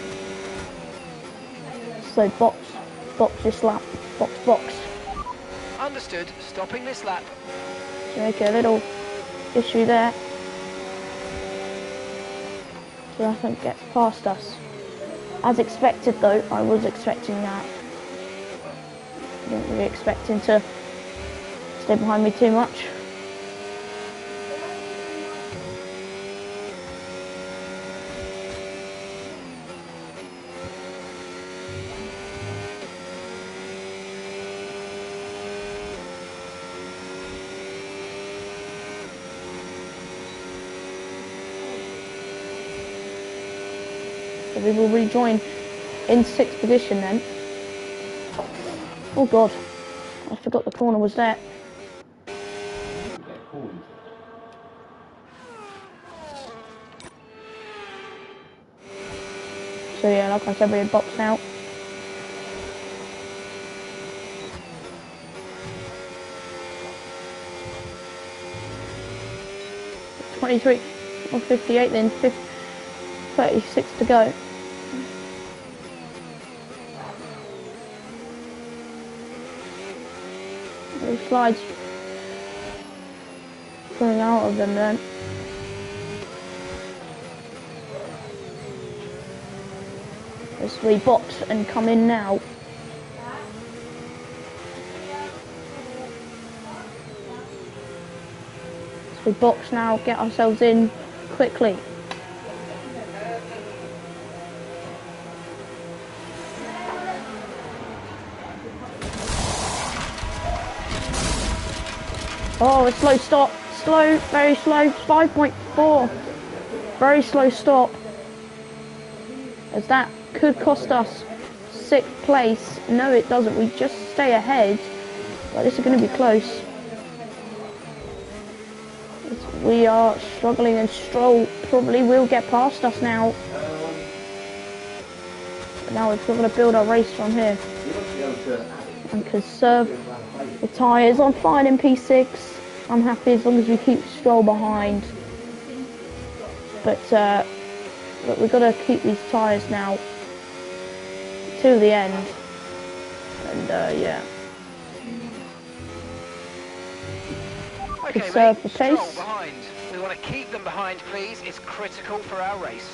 So box this lap, box. Understood, stopping this lap. So make a little issue there. So nothing gets past us. As expected though, I was expecting that. I didn't really expect him to stay behind me too much. So we will rejoin in 6th position then. Oh god, I forgot the corner was there. So yeah, like I said, we're boxed out. .23 or 58 then, 36 to go. Those slides coming out of them then. As we box and come in now. As we box now, get ourselves in quickly. Oh, a slow stop. Slow, very slow. 5.4. Very slow stop. As that could cost us 6th place. No, it doesn't. We just stay ahead. But this is going to be close. We are struggling, and Stroll probably will get past us now. But now we've got to build our race from here. And conserve the tyres. I'm fine in P6. I'm happy as long as we keep Stroll behind. But we've got to keep these tyres now to the end. And yeah. Okay, Conserve the Stroll pace. behind. We want to keep them behind, please. It's critical for our race.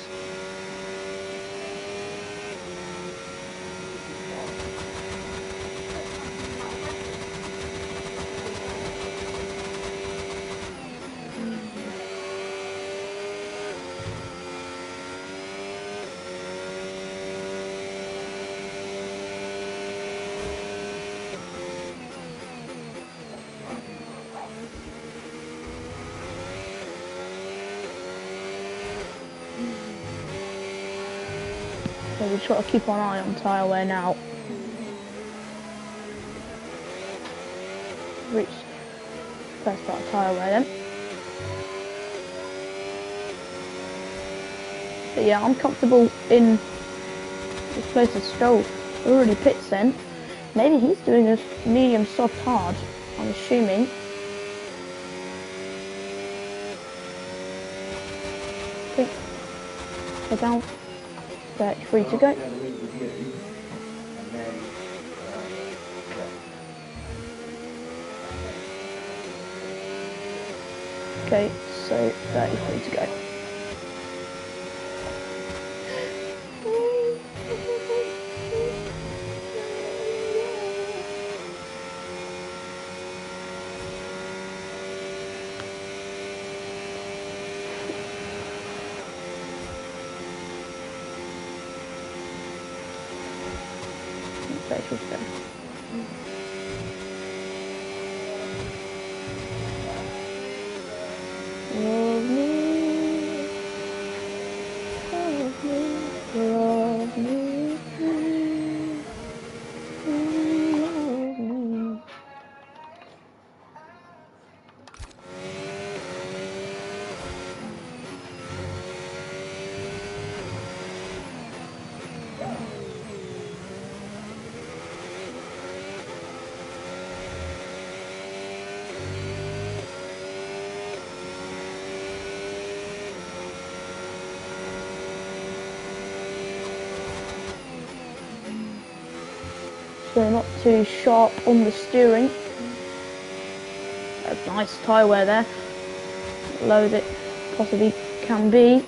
So we've got to keep an eye on tyre wear now. Reach first part of tyre wear then. But yeah, I'm comfortable in this place of Stroll. Already pits then. Maybe he's doing a medium soft hard, I'm assuming. traffic out. 33 to go. Okay, so 33 to go. So not too sharp on the steering. A nice tyre wear there. Low as it possibly can be.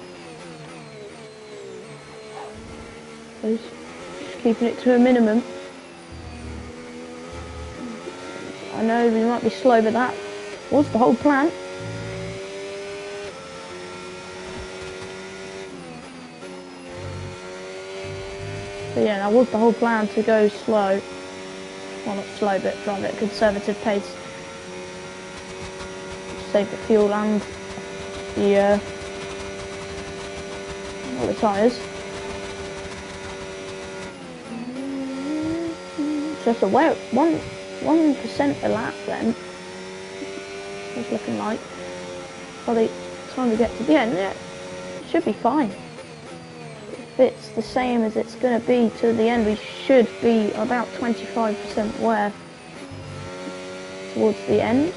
Just keeping it to a minimum. I know we might be slow, but that was the whole plan. So yeah, that was the whole plan, to go slow. Well, not slow, but drive at a conservative pace. Save the fuel and the all the tyres. Just a 1% a lap then. It's looking like. By the time we get to the end, yeah, it should be fine. If it's the same as it's going to be to the end, we should be about 25% wear towards the end.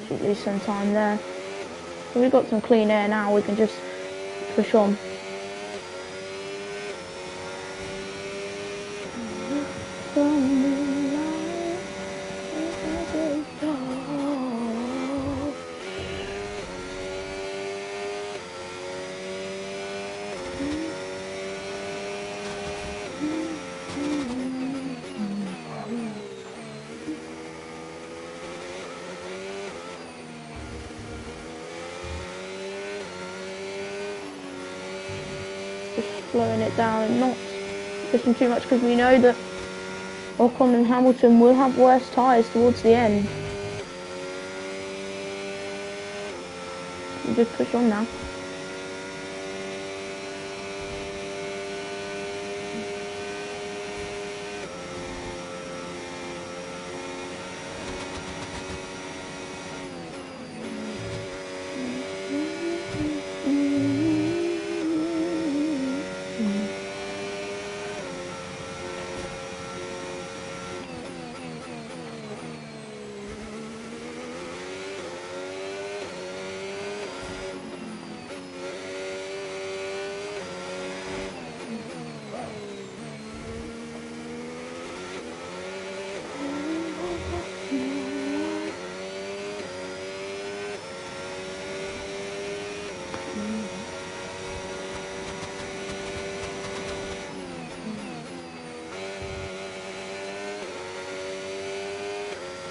Should lose some time there. So we've got some clean air now, we can just push on. Slowing it down and not pushing too much, because we know that Ocon and Hamilton will have worse tyres towards the end. We just push on now.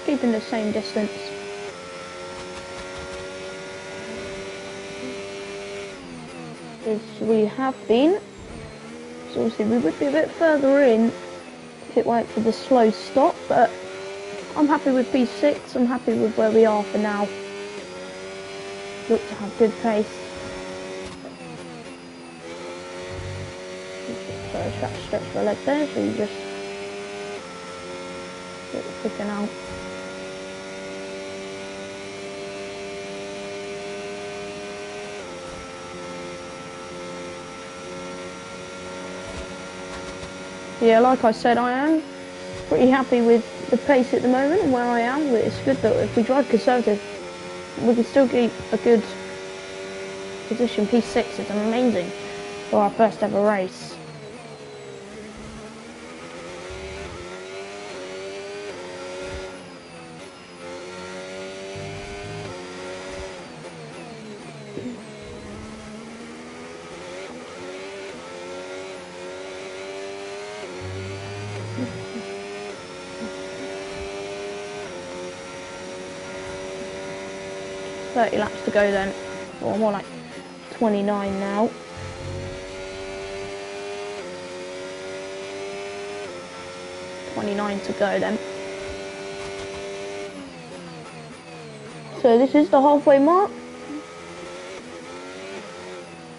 Keeping the same distance. As we have been. So obviously we would be a bit further in if it weren't for the slow stop, but I'm happy with P6, I'm happy with where we are for now. Look to have good pace. Sorry, stretch for a leg there, so you just get it clicking out. Yeah, like I said, I am pretty happy with the pace at the moment and where I am. It's good that if we drive conservative, we can still keep a good position, P6. It's amazing for our first ever race. $30 laps to go then, or more like 29 now. $29 to go then. So this is the halfway mark.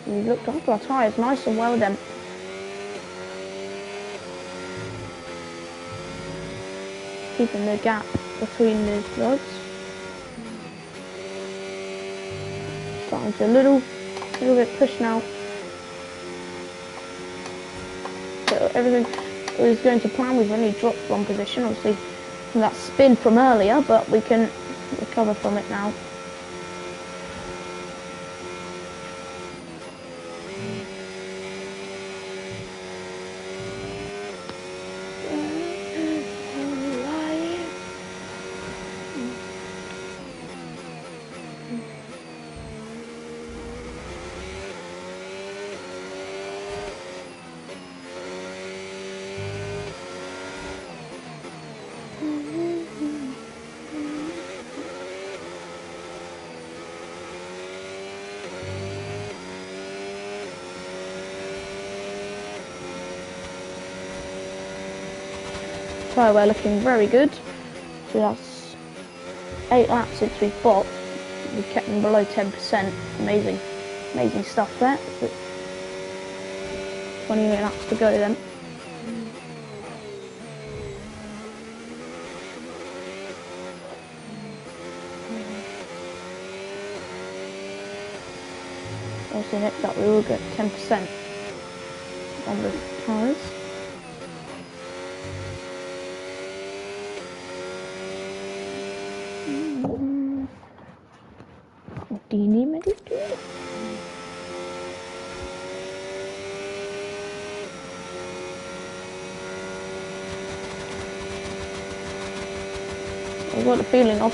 We've looked after our tyres nice and well then. Keeping the gap between the rods. Starting to a little bit push now. So everything is going to plan. We've only dropped one position, obviously from that spin from earlier, but we can recover from it now. So we're looking very good. So that's 8 laps since we've boxed. We've kept them below 10%. Amazing, amazing stuff there. 28 laps to go then. Obviously next up we will get 10% on the tyres. Teeny medicare. I've got the feeling I'm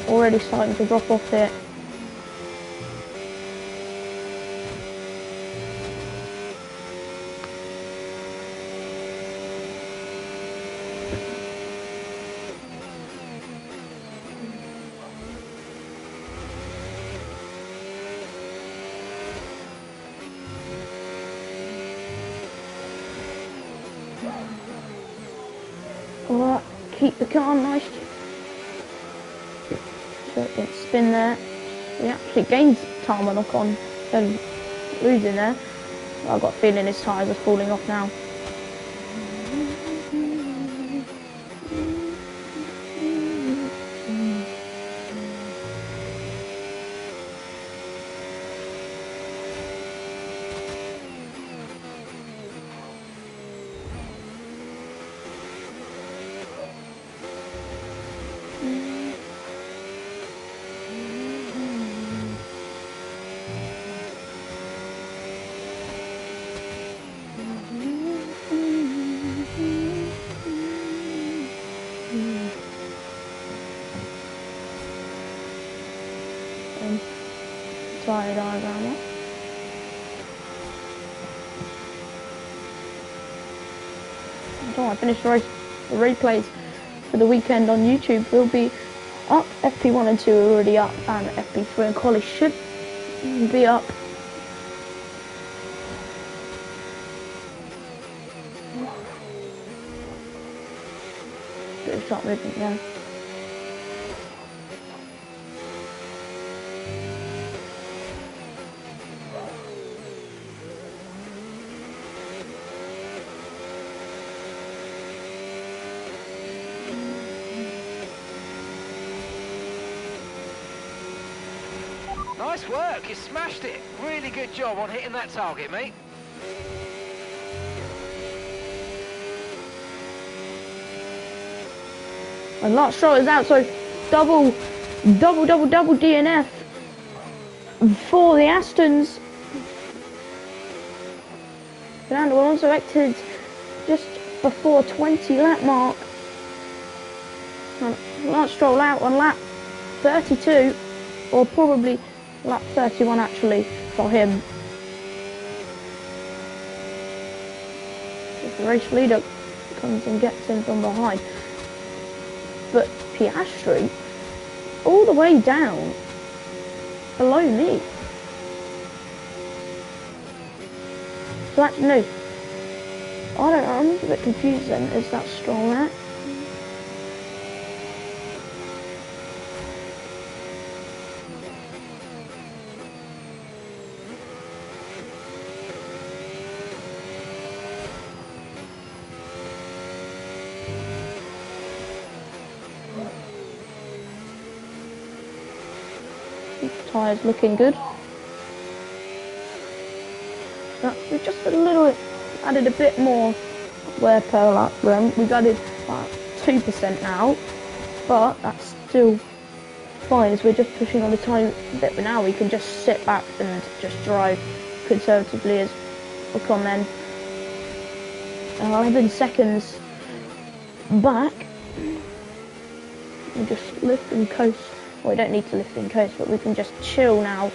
already starting to drop off here. Alright, keep the car nice. So it didn't spin there. We actually gained tarmac on instead of losing there. I've got a feeling his tyres are falling off now. Slide diagram up. Until I finish the replays for the weekend on YouTube will be up. FP1 and 2 are already up, and FP3 and Quali should be up. Bit of shot movement there. Nice work, you smashed it. Really good job on hitting that target, mate. And Lance Stroll is out, so double DNF for the Astons. Fernando Alonso exited just before 20 lap mark. Lance Stroll out on lap 32, or probably lap 31 actually for him. The race leader comes and gets in from behind. But Piastri, all the way down below me. So actually, no. I'm a bit confused then. Is that Stroll there? Tyres looking good. We've just added a bit more wear per lap. We've added about 2% now, but that's still fine as we're just pushing on the time bit. But now we can just sit back and just drive conservatively as Ocon then 11 seconds back. We just lift and coast. Well, we don't need to lift and coast, but we can just chill now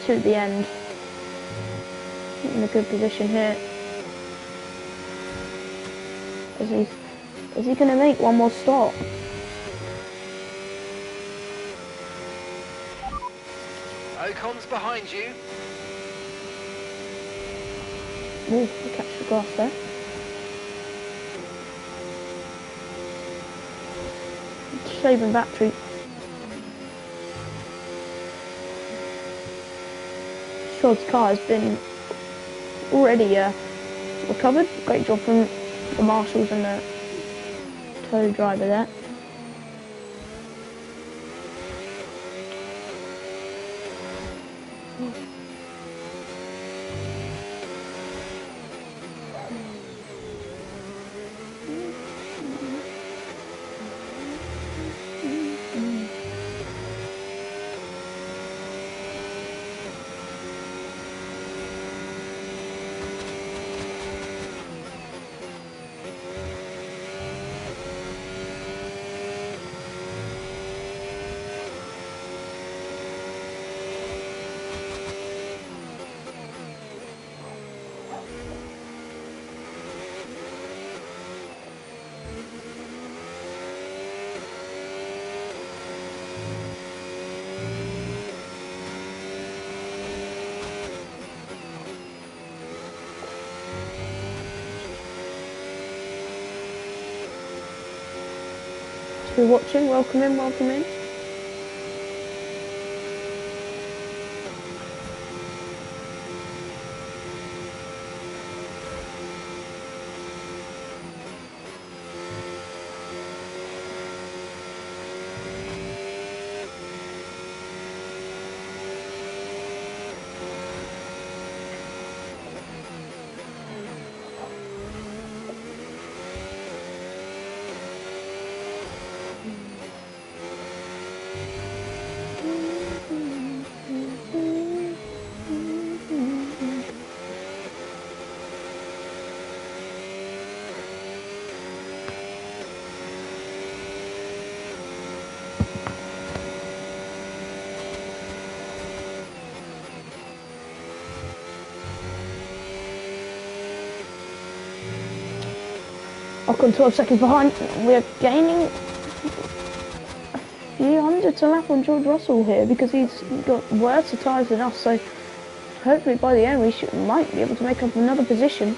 to the end. In a good position here. Is he going to make one more stop? Ocon's behind you. Oh, we catch the grass there. Saving battery. Stroll's car has been already recovered. Great job from the marshals and the tow driver there. If you're watching, welcome in, welcome in. Ocon 12 seconds behind. We're gaining a few hundreds a lap on George Russell here because he's got worse tyres than us. So hopefully by the end we might be able to make up another position.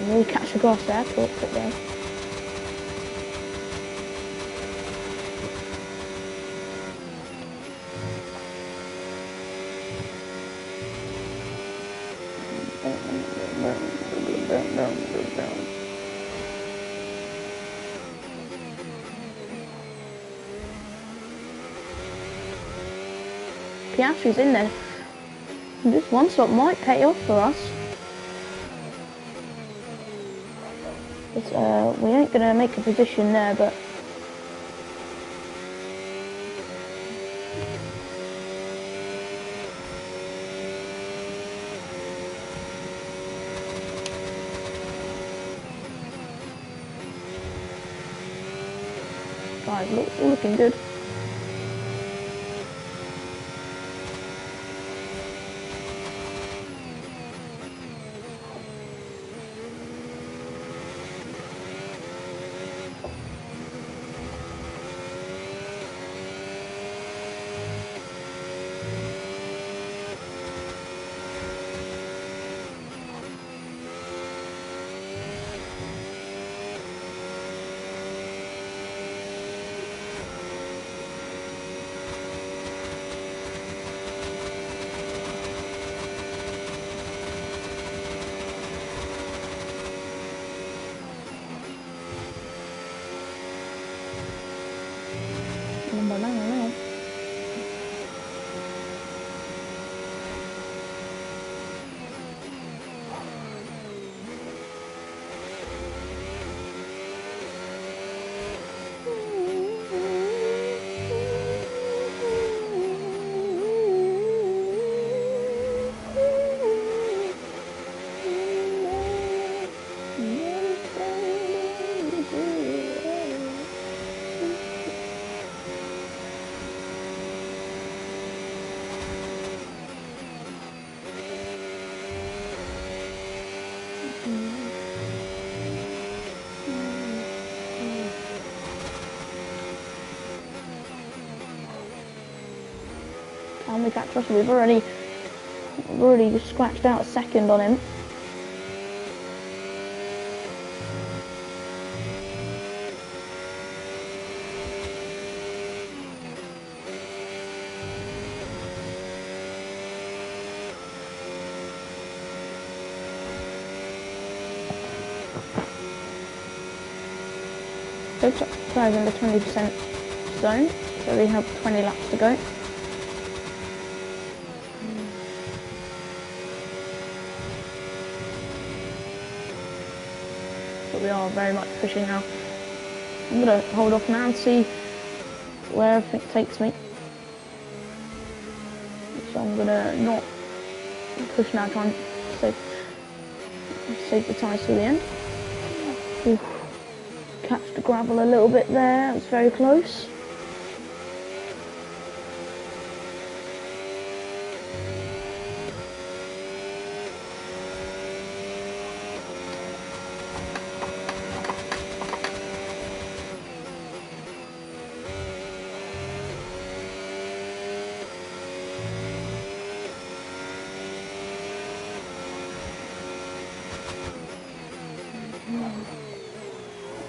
Really catch the grass there, talk it there. Piastri's in there. This one stop might pay off for us. We ain't gonna make a position there, but guys, looking good. Number 9 now. Can we catch Russell? We've already scratched out a second on him. Both guys in the 20% zone, so we have 20 laps to go. But we are very much pushing now. I'm going to hold off now and see where everything takes me. So I'm going to not push now, try and save the tyres to the end. Ooh. Catch the gravel a little bit there, it's very close.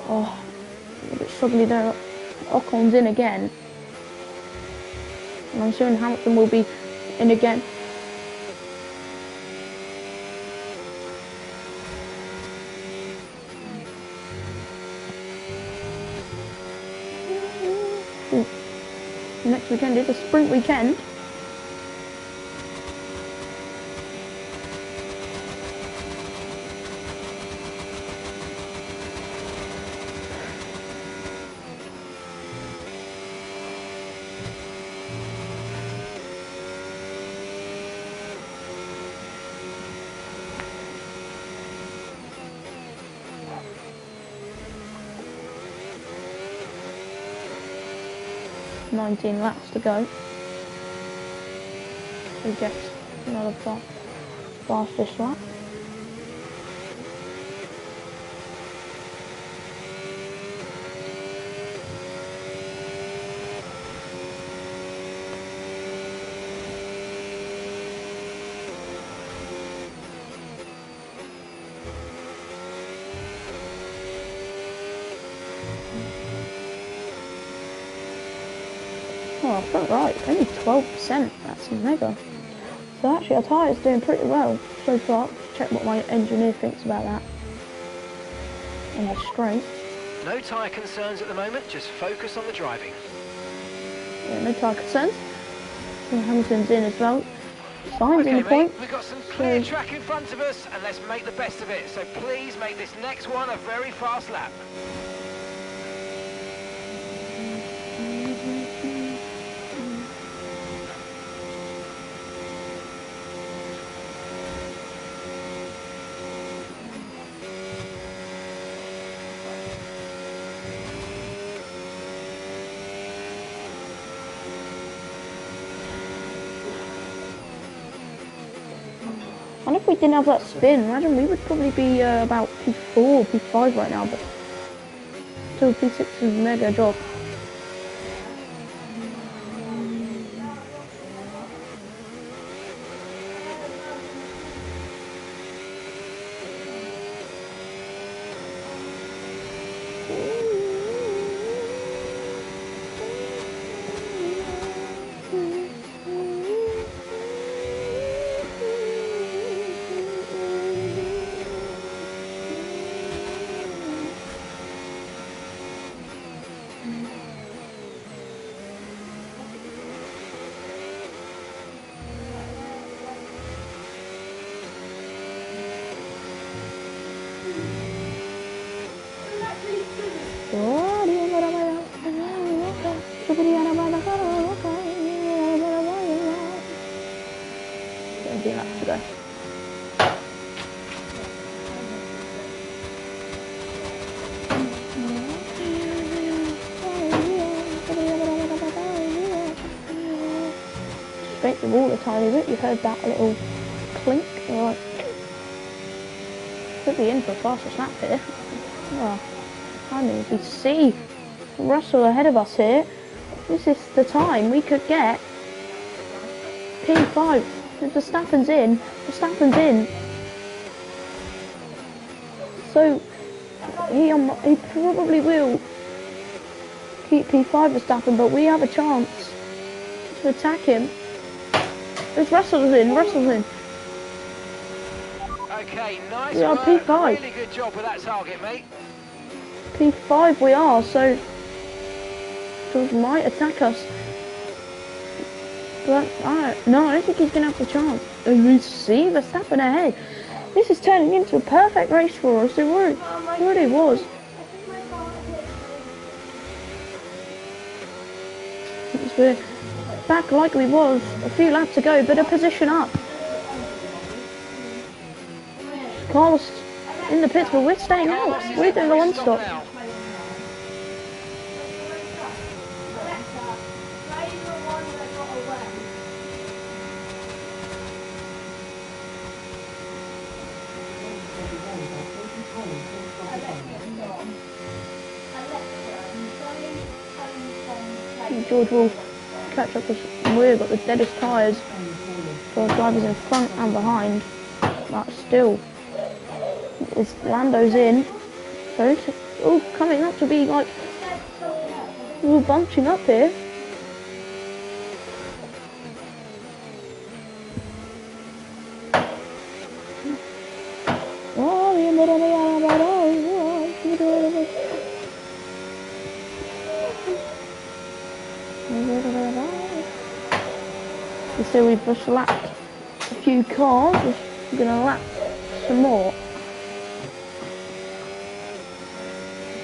Oh, a bit struggling there. Ocon's in again. And I'm assuming Hamilton will be in again. Ooh. Next weekend is a sprint weekend. $19 laps to go. Who gets another fastest lap? Oh, I felt right, only 12%, that's mega. So actually our tyre is doing pretty well so far. Check what my engineer thinks about that. And they're straight. No tyre concerns at the moment, just focus on the driving. Yeah, no tyre concerns. So Hamilton's in as well. Sainz in Okay, the point. mate, we've got some clear track in front of us, and let's make the best of it. So please make this next one a very fast lap. And if we didn't have that spin, imagine we would probably be about P4, P5 right now, but still P6 is a mega job. Laps to go. Scrape the wall a tiny bit. You heard that little clink. Right. Could be in for a faster snap here. Well, I mean, we see Russell ahead of us here. This is the time we could get P5. If Verstappen's in, Verstappen's in. So he probably will keep P5 Verstappen, but we have a chance to attack him. There's Russell's in, Russell's in. Okay, nice We are work. P5. Really good job with that target, mate. P5 we are, so George might attack us. But I don't think he's going to have the chance. And we see Verstappen ahead. This is turning into a perfect race for us. It really was. We're back like we was a few laps ago, but a position up. Carlos in the pits, but we're staying out. We're doing the one stop. George will catch up with we've got the deadest tyres for our drivers in front and behind, but still Lando's in, so it's all coming up to be like all bunching up here. So we've just lapped a few cars, we're going to lap some more.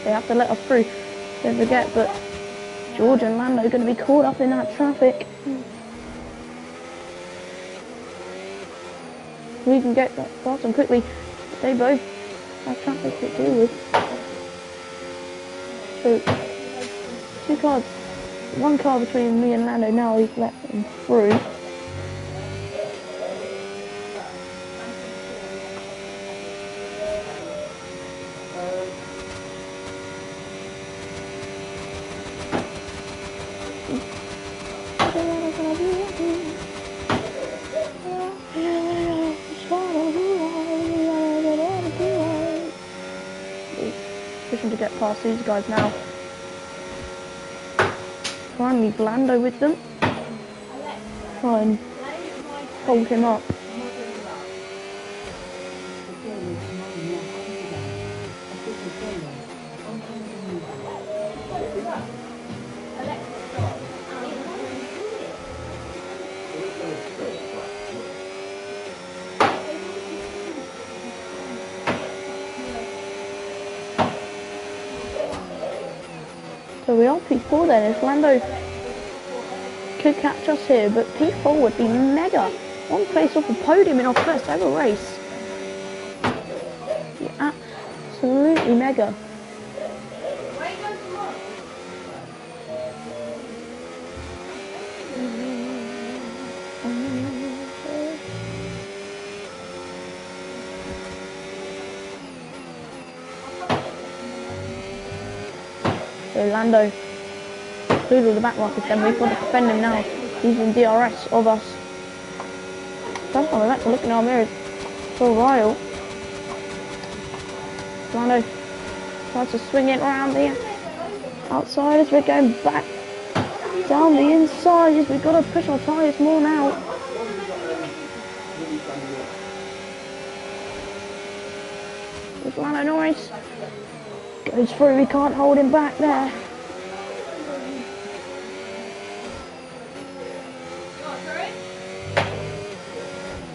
They have to let us through, don't forget, but George and Lando are going to be caught up in that traffic. We can get that past them quickly. They both have traffic to deal with. So, two cars, one car between me and Lando now, he's let them through. Pushing to get past these guys now. Try and leave Lando with them. Try and hold him up. So we are P4 then. If Lando could catch us here, but P4 would be mega. One place off the podium in our first ever race. Yeah, absolutely mega. So Lando included all the back markers, then we've got to defend him now. He's in DRS of us. First time we've had to look in our mirrors for a while. Lando tries to swing it around the outside as we're going back down the inside. As we've got to push our tyres more now. With Lando Norris. Goes through, we can't hold him back there.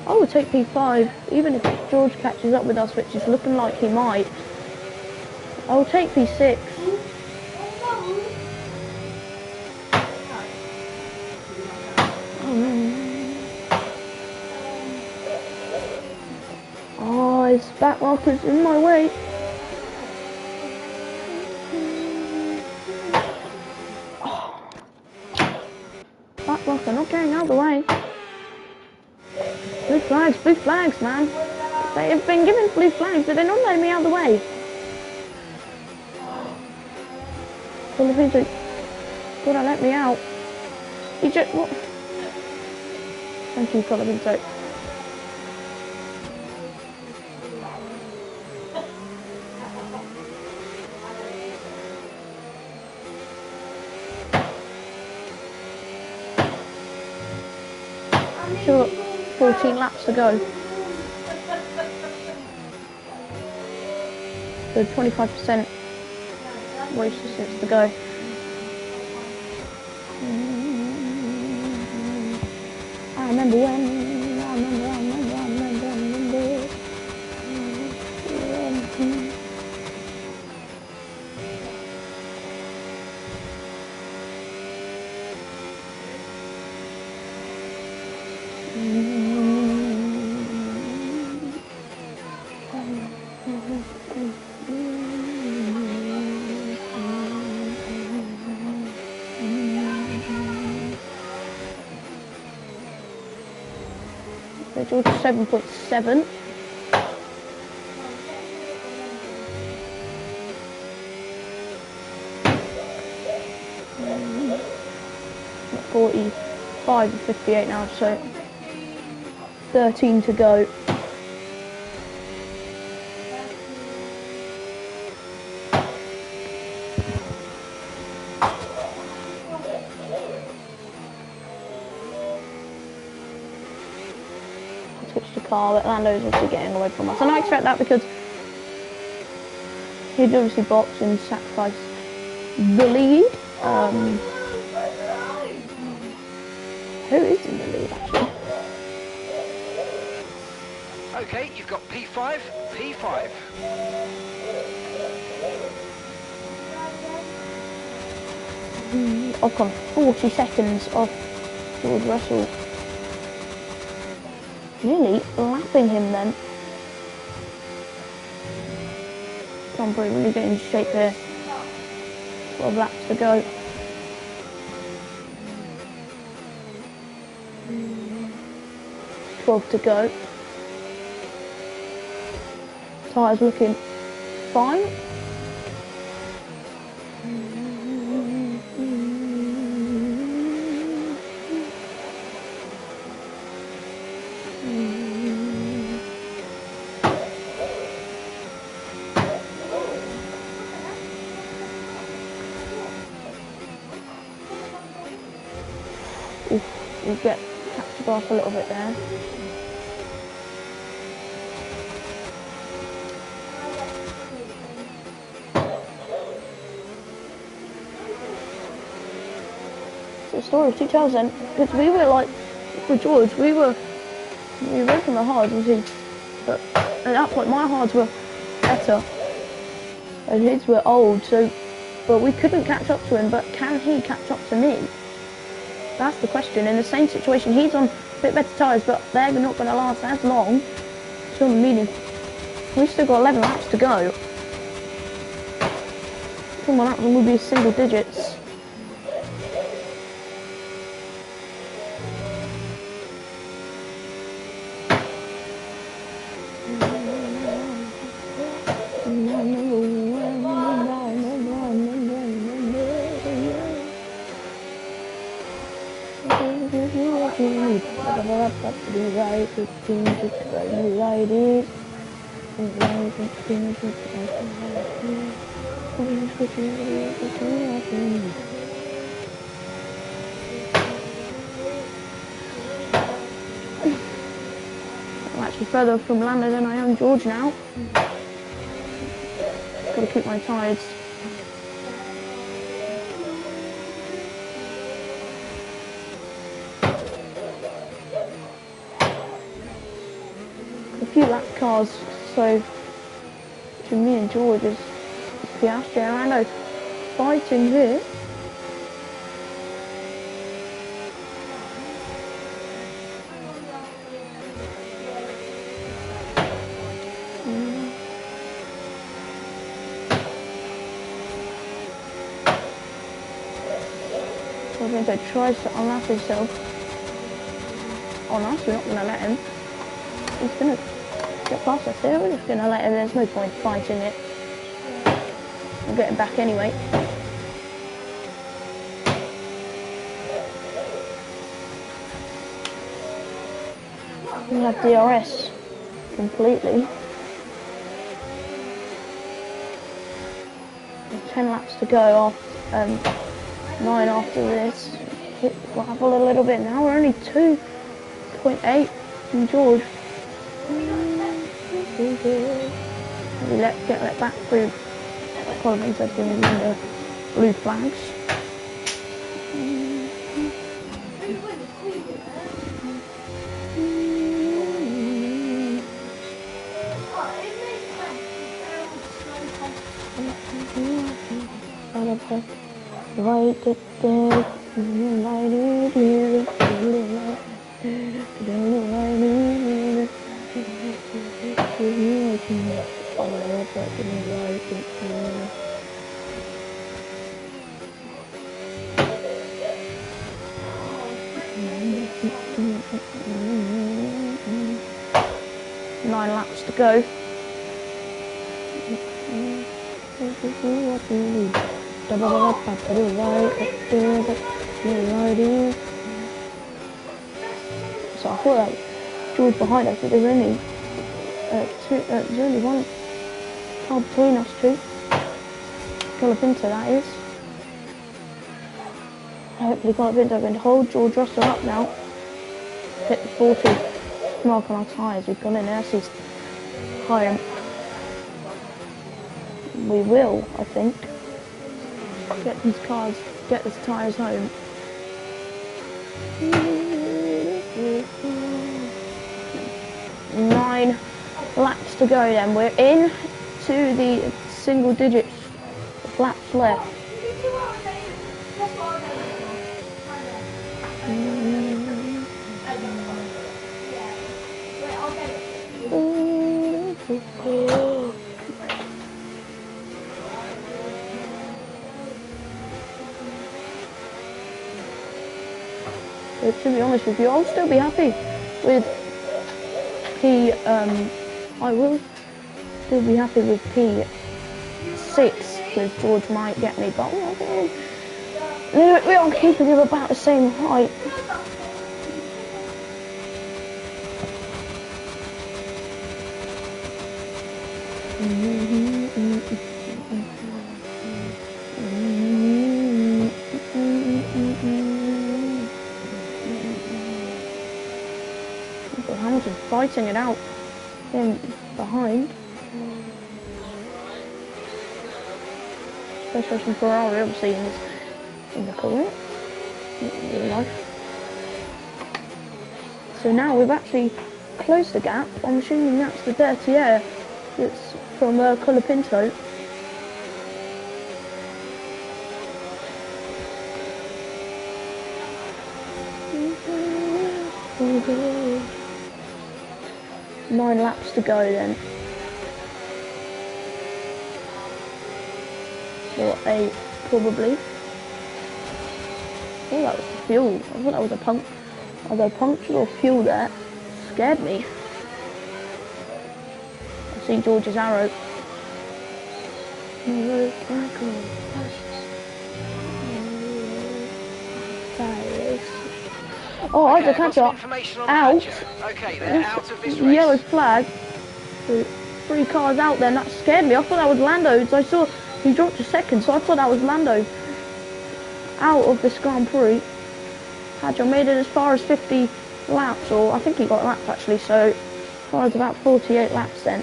I would take P5, even if George catches up with us, which is looking like he might. I will take P6. Oh, his back marker's in my way. Back marker not getting out of the way. Blue flags, man. They have been given blue flags, but they're not letting me out of the way. Gotta let me out. He just, what? Thank you, Colin. Sure, 14 laps to go. So 25% race distance to go. I remember when. George 7.7. At 45 and 58 now, so 13 to go. Car, but Lando's obviously getting away from us, and I expect that because he'd obviously box and sacrifice the lead. Who is in the lead actually? Okay, you've got P5, P5. I've gone 40 seconds off George Russell. Nearly lapping him then. Tom Brady really getting in shape here. 12 laps to go. To go. Tyres looking fine. You get catch off a little bit there. The story of 2000, because we were like, for George, we were racing the hards, but at that point my hards were better and his were old, so but we couldn't catch up to him. But can he catch up to me? That's the question. In the same situation, he's on a bit better tyres, but they're not going to last as long. Still on the medium. We've still got 11 laps to go. 10 more laps and we'll be single digits. I'm actually further from Lando than I am George now. Got to keep my tyres. A few lap cars, so between me and George is Piastri and Lando fighting here. Lorenzo tries to unlap himself on us. We're not going to let him. He's going to get past us here. We're just going to let him. There's no point fighting it. We'll get him back anyway. We have DRS completely. 10 laps to go off. 9 after this. Hit gravel a little bit now. We're only 2.8 from George. We get let back through. Colin thinks that's going to be the blue flags. Right at there, lighted here, Nine laps to go. So I thought that George behind us, but there's only one car between us two. Colapinto, that is. Hopefully Colapinto going to hold George Russell up now. Hit the 40 mark on our tyres. We've gone in there. He's higher. We will, I think, get these cars, get these tyres home. 9 laps to go then. We're in to the single digits of laps left. But to be honest with you, I'll still be happy with I will still be happy with P6 because George might get me, but we are keeping him about the same height. Hamilton fighting it out in behind. Especially from Ferrari, obviously, in the career, in real life. So now we've actually closed the gap. I'm assuming that's the dirty air that's from Colapinto. 9 laps to go then. Or 8, probably. Oh, that was the fuel. I thought that was a either puncture or fuel there. Scared me. I see George's arrow. Oh, I had to catch up. Out. Okay, they're out of this race. Yellow flag. So 3 cars out there, and that scared me. I thought that was Lando. So I saw he dropped to second, so I thought that was Lando. Out of this Grand Prix. Hadjo made it as far as 50 laps, or I think he got laps actually, so as far as about 48 laps then.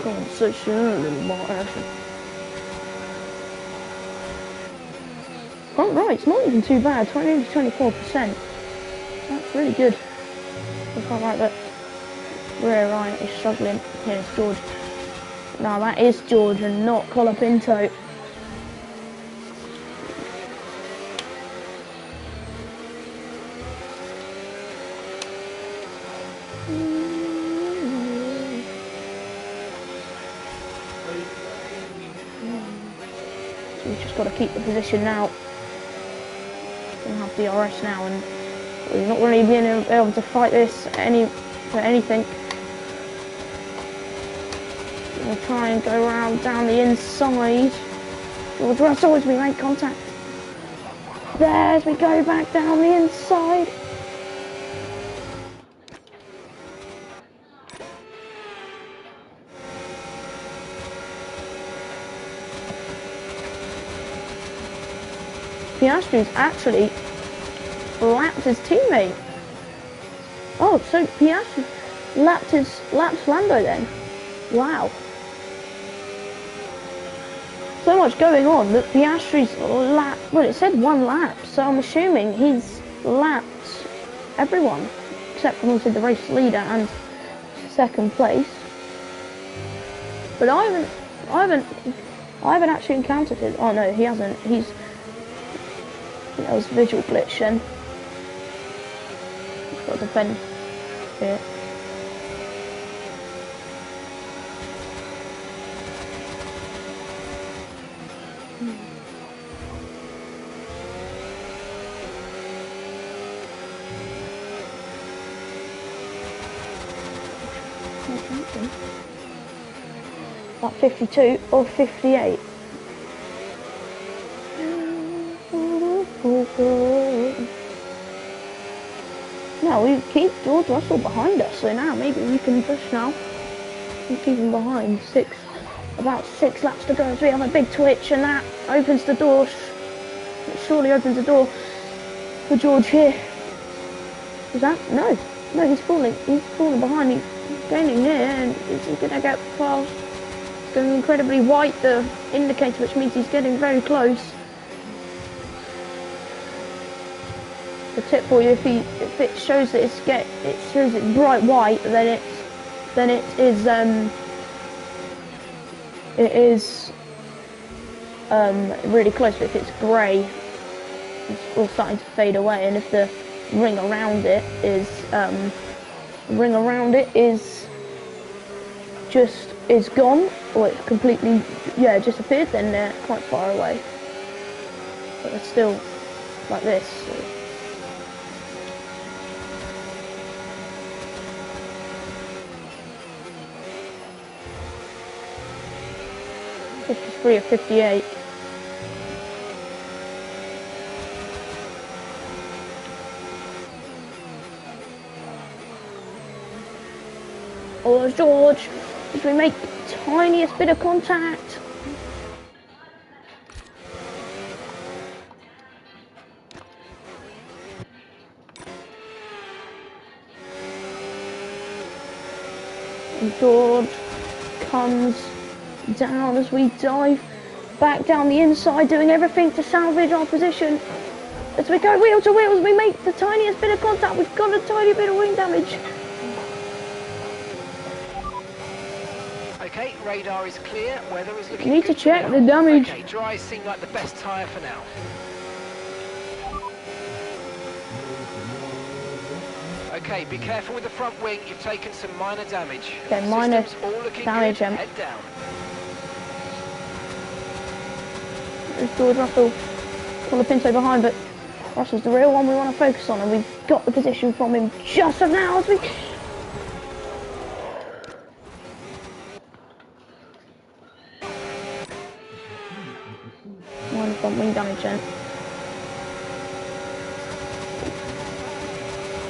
Conversation, a little more action. Oh right, it's not even too bad, 20 to 24%. That's really good. I quite like that. Rear right is struggling. Here's George. No, that is George and not Colapinto. We've just got to keep the position now. We have DRS now, and we're not really being able to fight this for anything. We'll try and go around down the inside. George Russell as we make contact. There, as we go back down the inside. Piastri's actually lapped his teammate. Oh, so Piastri lapped Lando then. Wow. So much going on that Piastri's lap. Well, it said 1 lap, so I'm assuming he's lapped everyone except for obviously the race leader and second place. But I haven't actually encountered him. Oh no, he hasn't. That was visual glitch then. Got to defend here. About 52 or 58. Now we keep George Russell behind us, so now maybe we can push now. We keep him behind. About 6 laps to go as we have a big twitch, and that opens the door. It surely opens the door for George here. Is that? No, he's falling. He's falling behind. He's gaining here, and he's gonna get fast. It's going incredibly white, the indicator, which means he's getting very close. The tip for you: if it shows that it shows it's bright white, then it is really close. But if it's grey, it's all starting to fade away, and if the ring around it is gone, or it's completely disappeared, then they're quite far away. But they're still like this. So. 53 or 58. Oh, George, as we make the tiniest bit of contact. George comes down as we dive back down the inside, doing everything to salvage our position. As we go wheel to wheels, we make the tiniest bit of contact. We've got a tiny bit of wing damage. Okay, radar is clear. Weather is looking You need good to check for the now. damage. Okay, dries seem like the best tyre for now. Okay, be careful with the front wing. You've taken some minor damage. Okay, minor Systems all looking damage. good. Head down. There's George Russell. Colapinto behind, but Russell's the real one we want to focus on, and we've got the position from him just of now as we... Minor front wing damage then.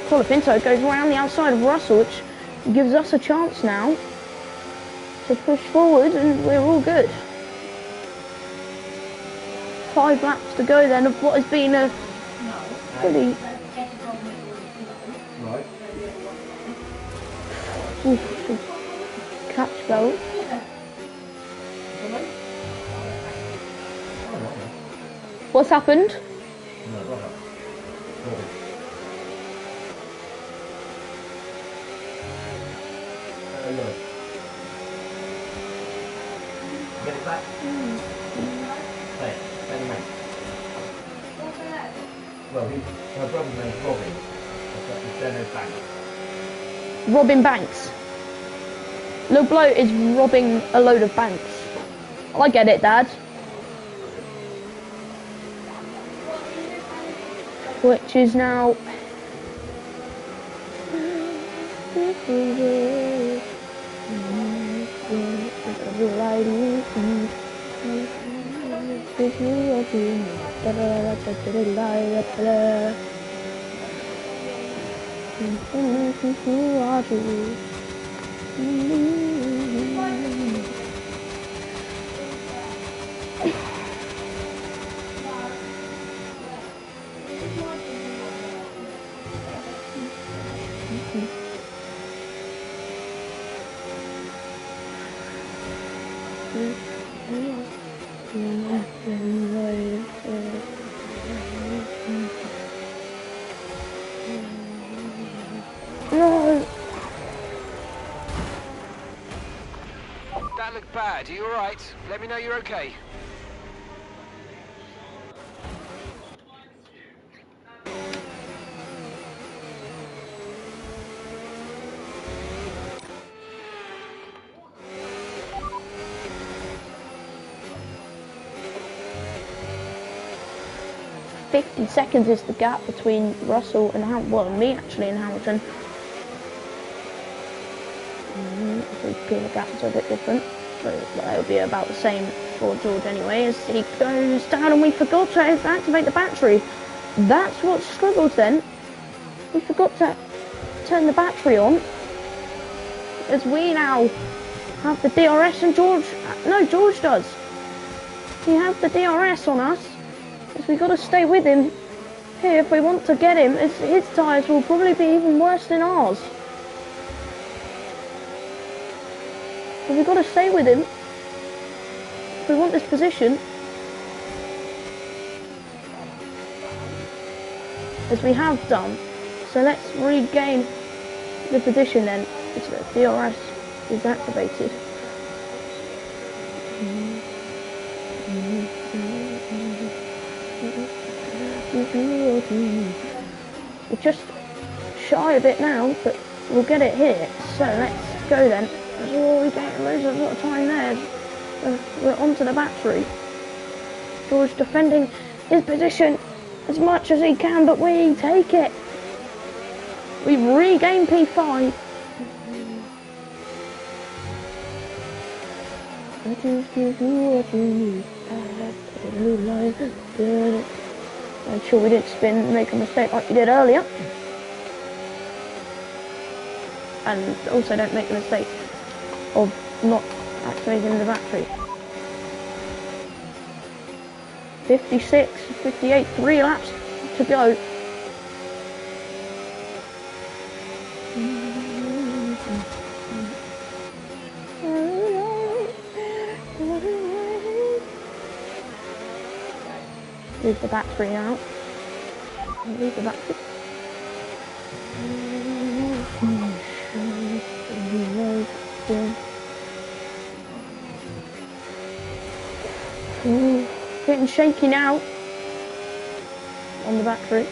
Colapinto goes around the outside of Russell, which gives us a chance now to push forward, and we're all good. 5 laps to go then of what has been a pretty... Right. Catch go. What's happened? Get it back. Hey, Benny mate. Well, her brother's name's Robin. That's Dennis Banks. Robbing banks. Little bloke is robbing a load of banks. I get it, Dad. Which is now... No. That looked bad. Are you alright? Let me know you're okay. .50 is the gap between Russell and me actually and Hamilton. The gaps are a bit different, but it'll be about the same for George anyway as he goes down, and we forgot to activate the battery. That's what struggled then. We forgot to turn the battery on, as we now have the DRS and George does. We have the DRS on us. We've got to stay with him here if we want to get him, as his tyres will probably be even worse than ours. But we've got to stay with him if we want this position. As we have done. So let's regain the position then. It's the DRS is activated. We're just shy of it now, but we'll get it here. So let's go then. Oh, we don't lose a lot of time there. We're onto the battery. George defending his position as much as he can, but we take it. We've regained P5. Make sure we didn't spin and make a mistake like we did earlier. And also don't make the mistake of not activating the battery. 56, 58, 3 laps to go. Move the back three out. Leave the back three. Ooh, getting shaky now on the back three.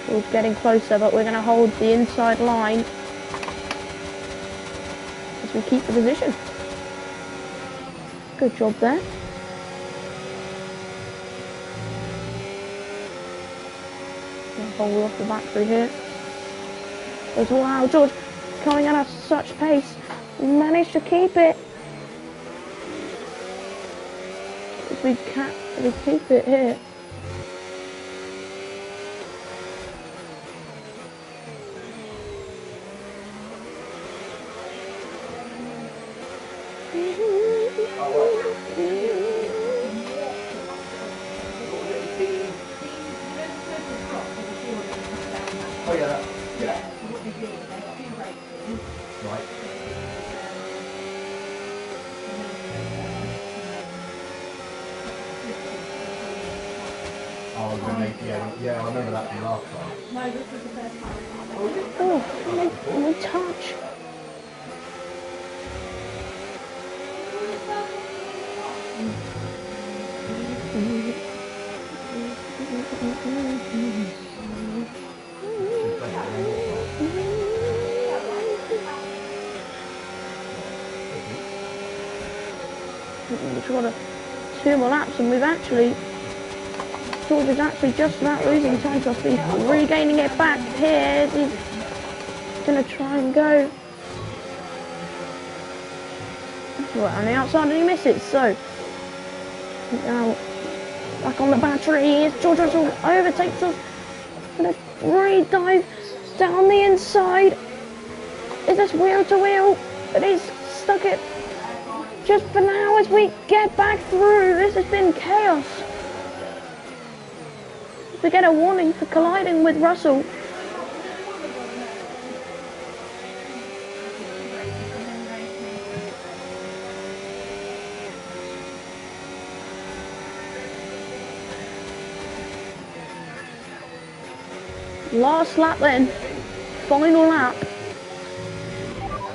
We're getting closer, but we're going to hold the inside line as we keep the position. Good job there. Hold off the back through here. As wow, George coming at us such pace. We managed to keep it. If we keep it here. Oh yeah, yeah. Right. Oh, yeah, I remember that from last time. No, this was the first time. Oh, we touch. We've got 2 more laps and we've actually, George is actually just about losing time to us. He's regaining it back here. He's going to try and go. Well, on the outside and he misses, so now back on the battery is George Russell, overtakes us. Going to re-dive down the inside. Is this wheel to wheel? But he's stuck it just for now as we get back through. This has been chaos. We get a warning for colliding with Russell. Last lap then, final lap.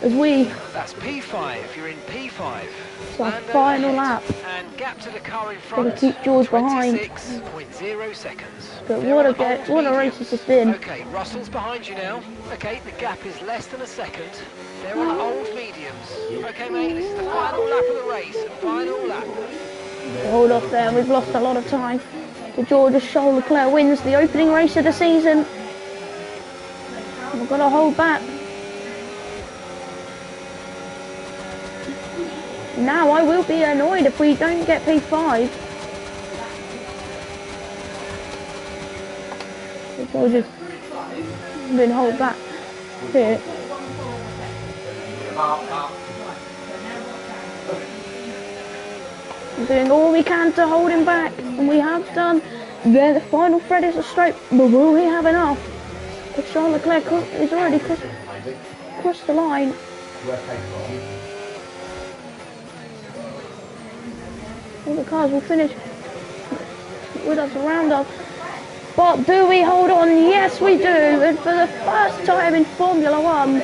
As we... That's P5, you're in P5. It's our final lap. And gap to the car in front. Gotta keep George behind. 26.0 seconds. But what a race this has been. Okay, Russell's behind you now. Okay, the gap is less than a second. They're on old mediums. Okay, mate, this is the final lap of the race. Final lap. Hold off there, we've lost a lot of time. The George as Charles Leclerc wins the opening race of the season. We've got to hold back. Now I will be annoyed if we don't get P5. The George has been held back here. We're doing all we can to hold him back, and we have done. There, the final thread is a straight, but will we have enough? But Charles Leclerc is already crossed the line. All the cars will finish with us around us. But do we hold on? Yes, we do. And for the first time in Formula One,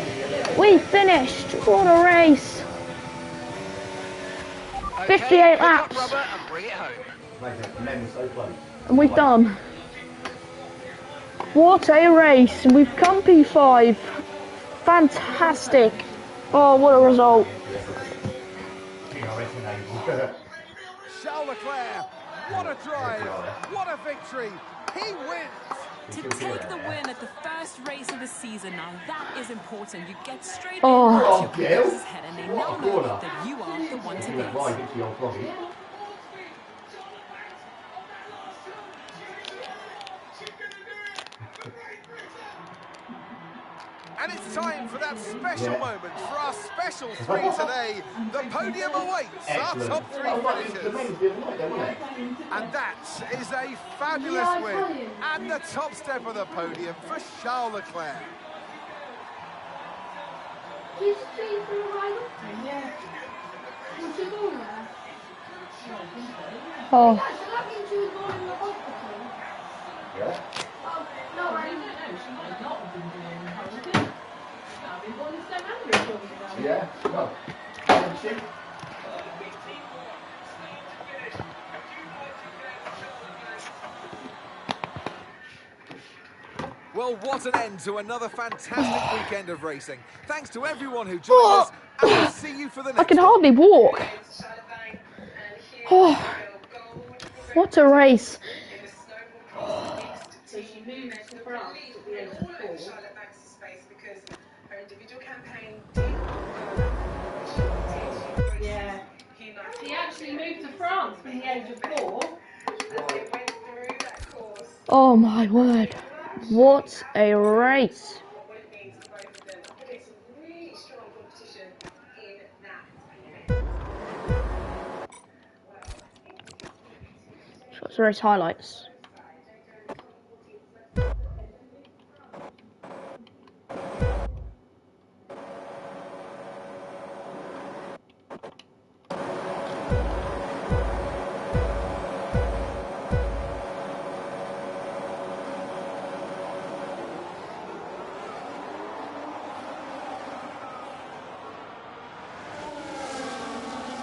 we finished. What a race. 58 laps. And we've done. What a race. And we've come P5. Fantastic. Oh, what a result. Charles Leclerc, what a drive, what a victory, he wins! To take the win at the first race of the season, now that is important. You get straight into Oh, your competitor's head and they now know that you are the one to beat. And it's time for that special moment for our special three today. The podium awaits our top 3 finishers. And that is a fabulous win and the top step of the podium for Charles Leclerc. Yeah. Oh. So that means she was born in the hospital. Yeah. Oh, no, I don't know. She might not have been born in Holden. She might have been born in St Andrews, talking about it. Yeah. Well, haven't she? Well, what an end to another fantastic weekend of racing. Thanks to everyone who joined us, and we'll see you for the next I can one. hardly walk. Oh, what a race. So she moved to France at the age of 4. Yeah. She actually moved to France from the age of 4. Oh my word. What a race. So it's race highlights.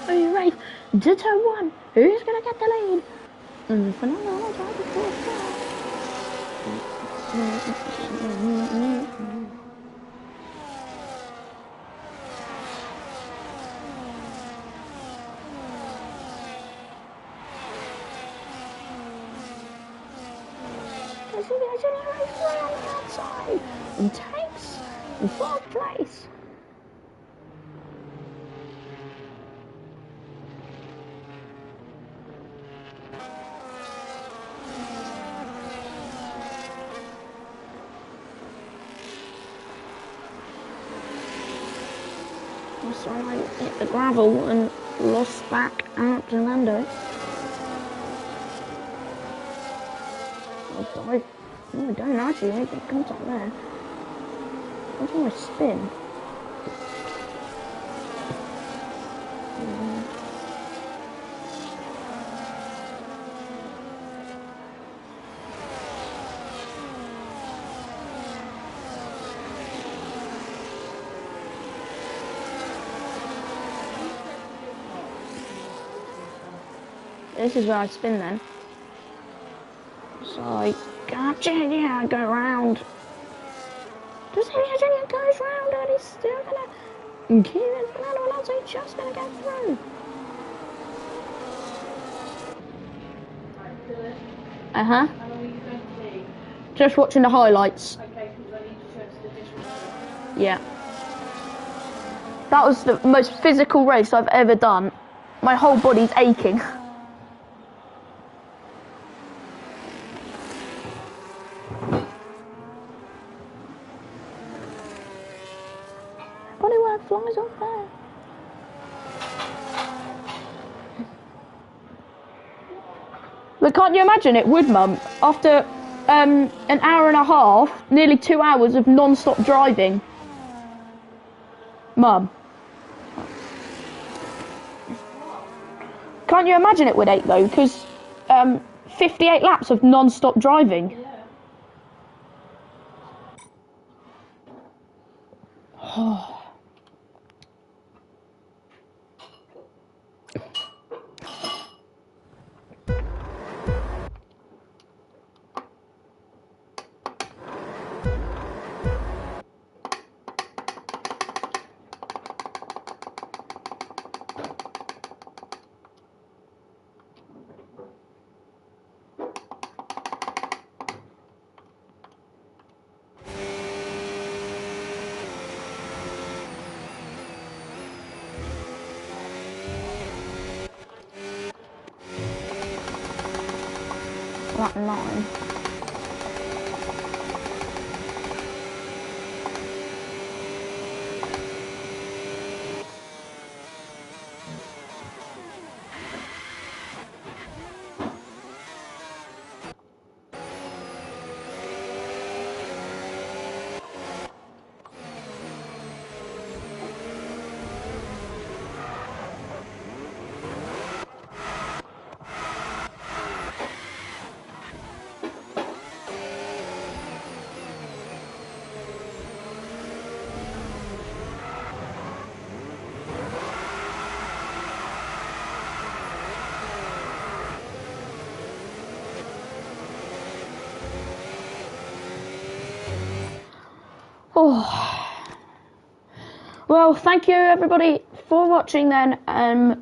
Are you ready? To turn 1. Who's gonna get the lead? Phenomenal drive before start. Outside and takes the 4th place. So I hit the gravel and lost back out to Lando. Oh, I don't actually make the contact there. What's on my spin? This is where I spin then. So I gotcha, yeah, I go round. Just it goes round and he's still gonna keep it. Fernando Alonso just gonna get through. Uh-huh. How long are you going to be? Just watching the highlights. Okay, because I need to show us the difference. Yeah. That was the most physical race I've ever done. My whole body's aching. Bodywork flies off there. But can't you imagine it would, Mum? After an hour and a half, nearly 2 hours of non-stop driving. Mum. Can't you imagine it would ache though? Because 58 laps of non-stop driving. Oh. Lap 9. Oh. Well, thank you everybody for watching then. It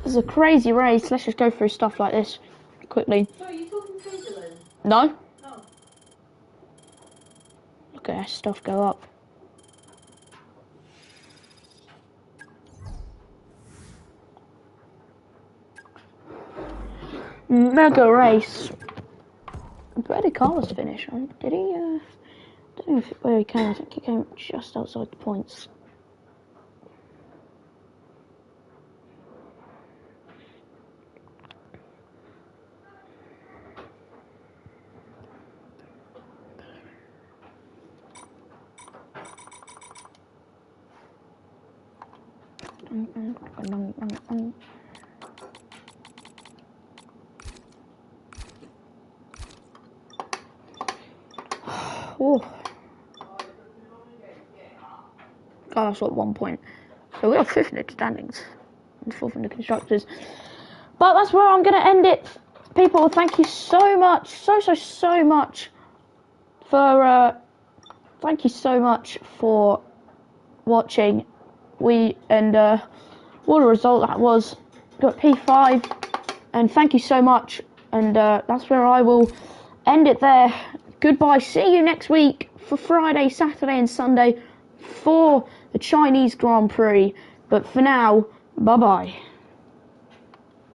was a crazy race. Let's just go through stuff like this quickly. So are you talking Switzerland? No? No. Look at that stuff go up. Mega race. Where did Carlos finish? Did he, I don't know where he came. I think he came just outside the points. Oh. Carlos got 1 point. So we got 5th in the standings and 4th in the constructors. But that's where I'm going to end it. People, thank you so much, so much for, thank you so much for watching. What a result that was. Got P5, and thank you so much. And that's where I will end it there. Goodbye. See you next week for Friday, Saturday, and Sunday for the Chinese Grand Prix. But for now, bye bye.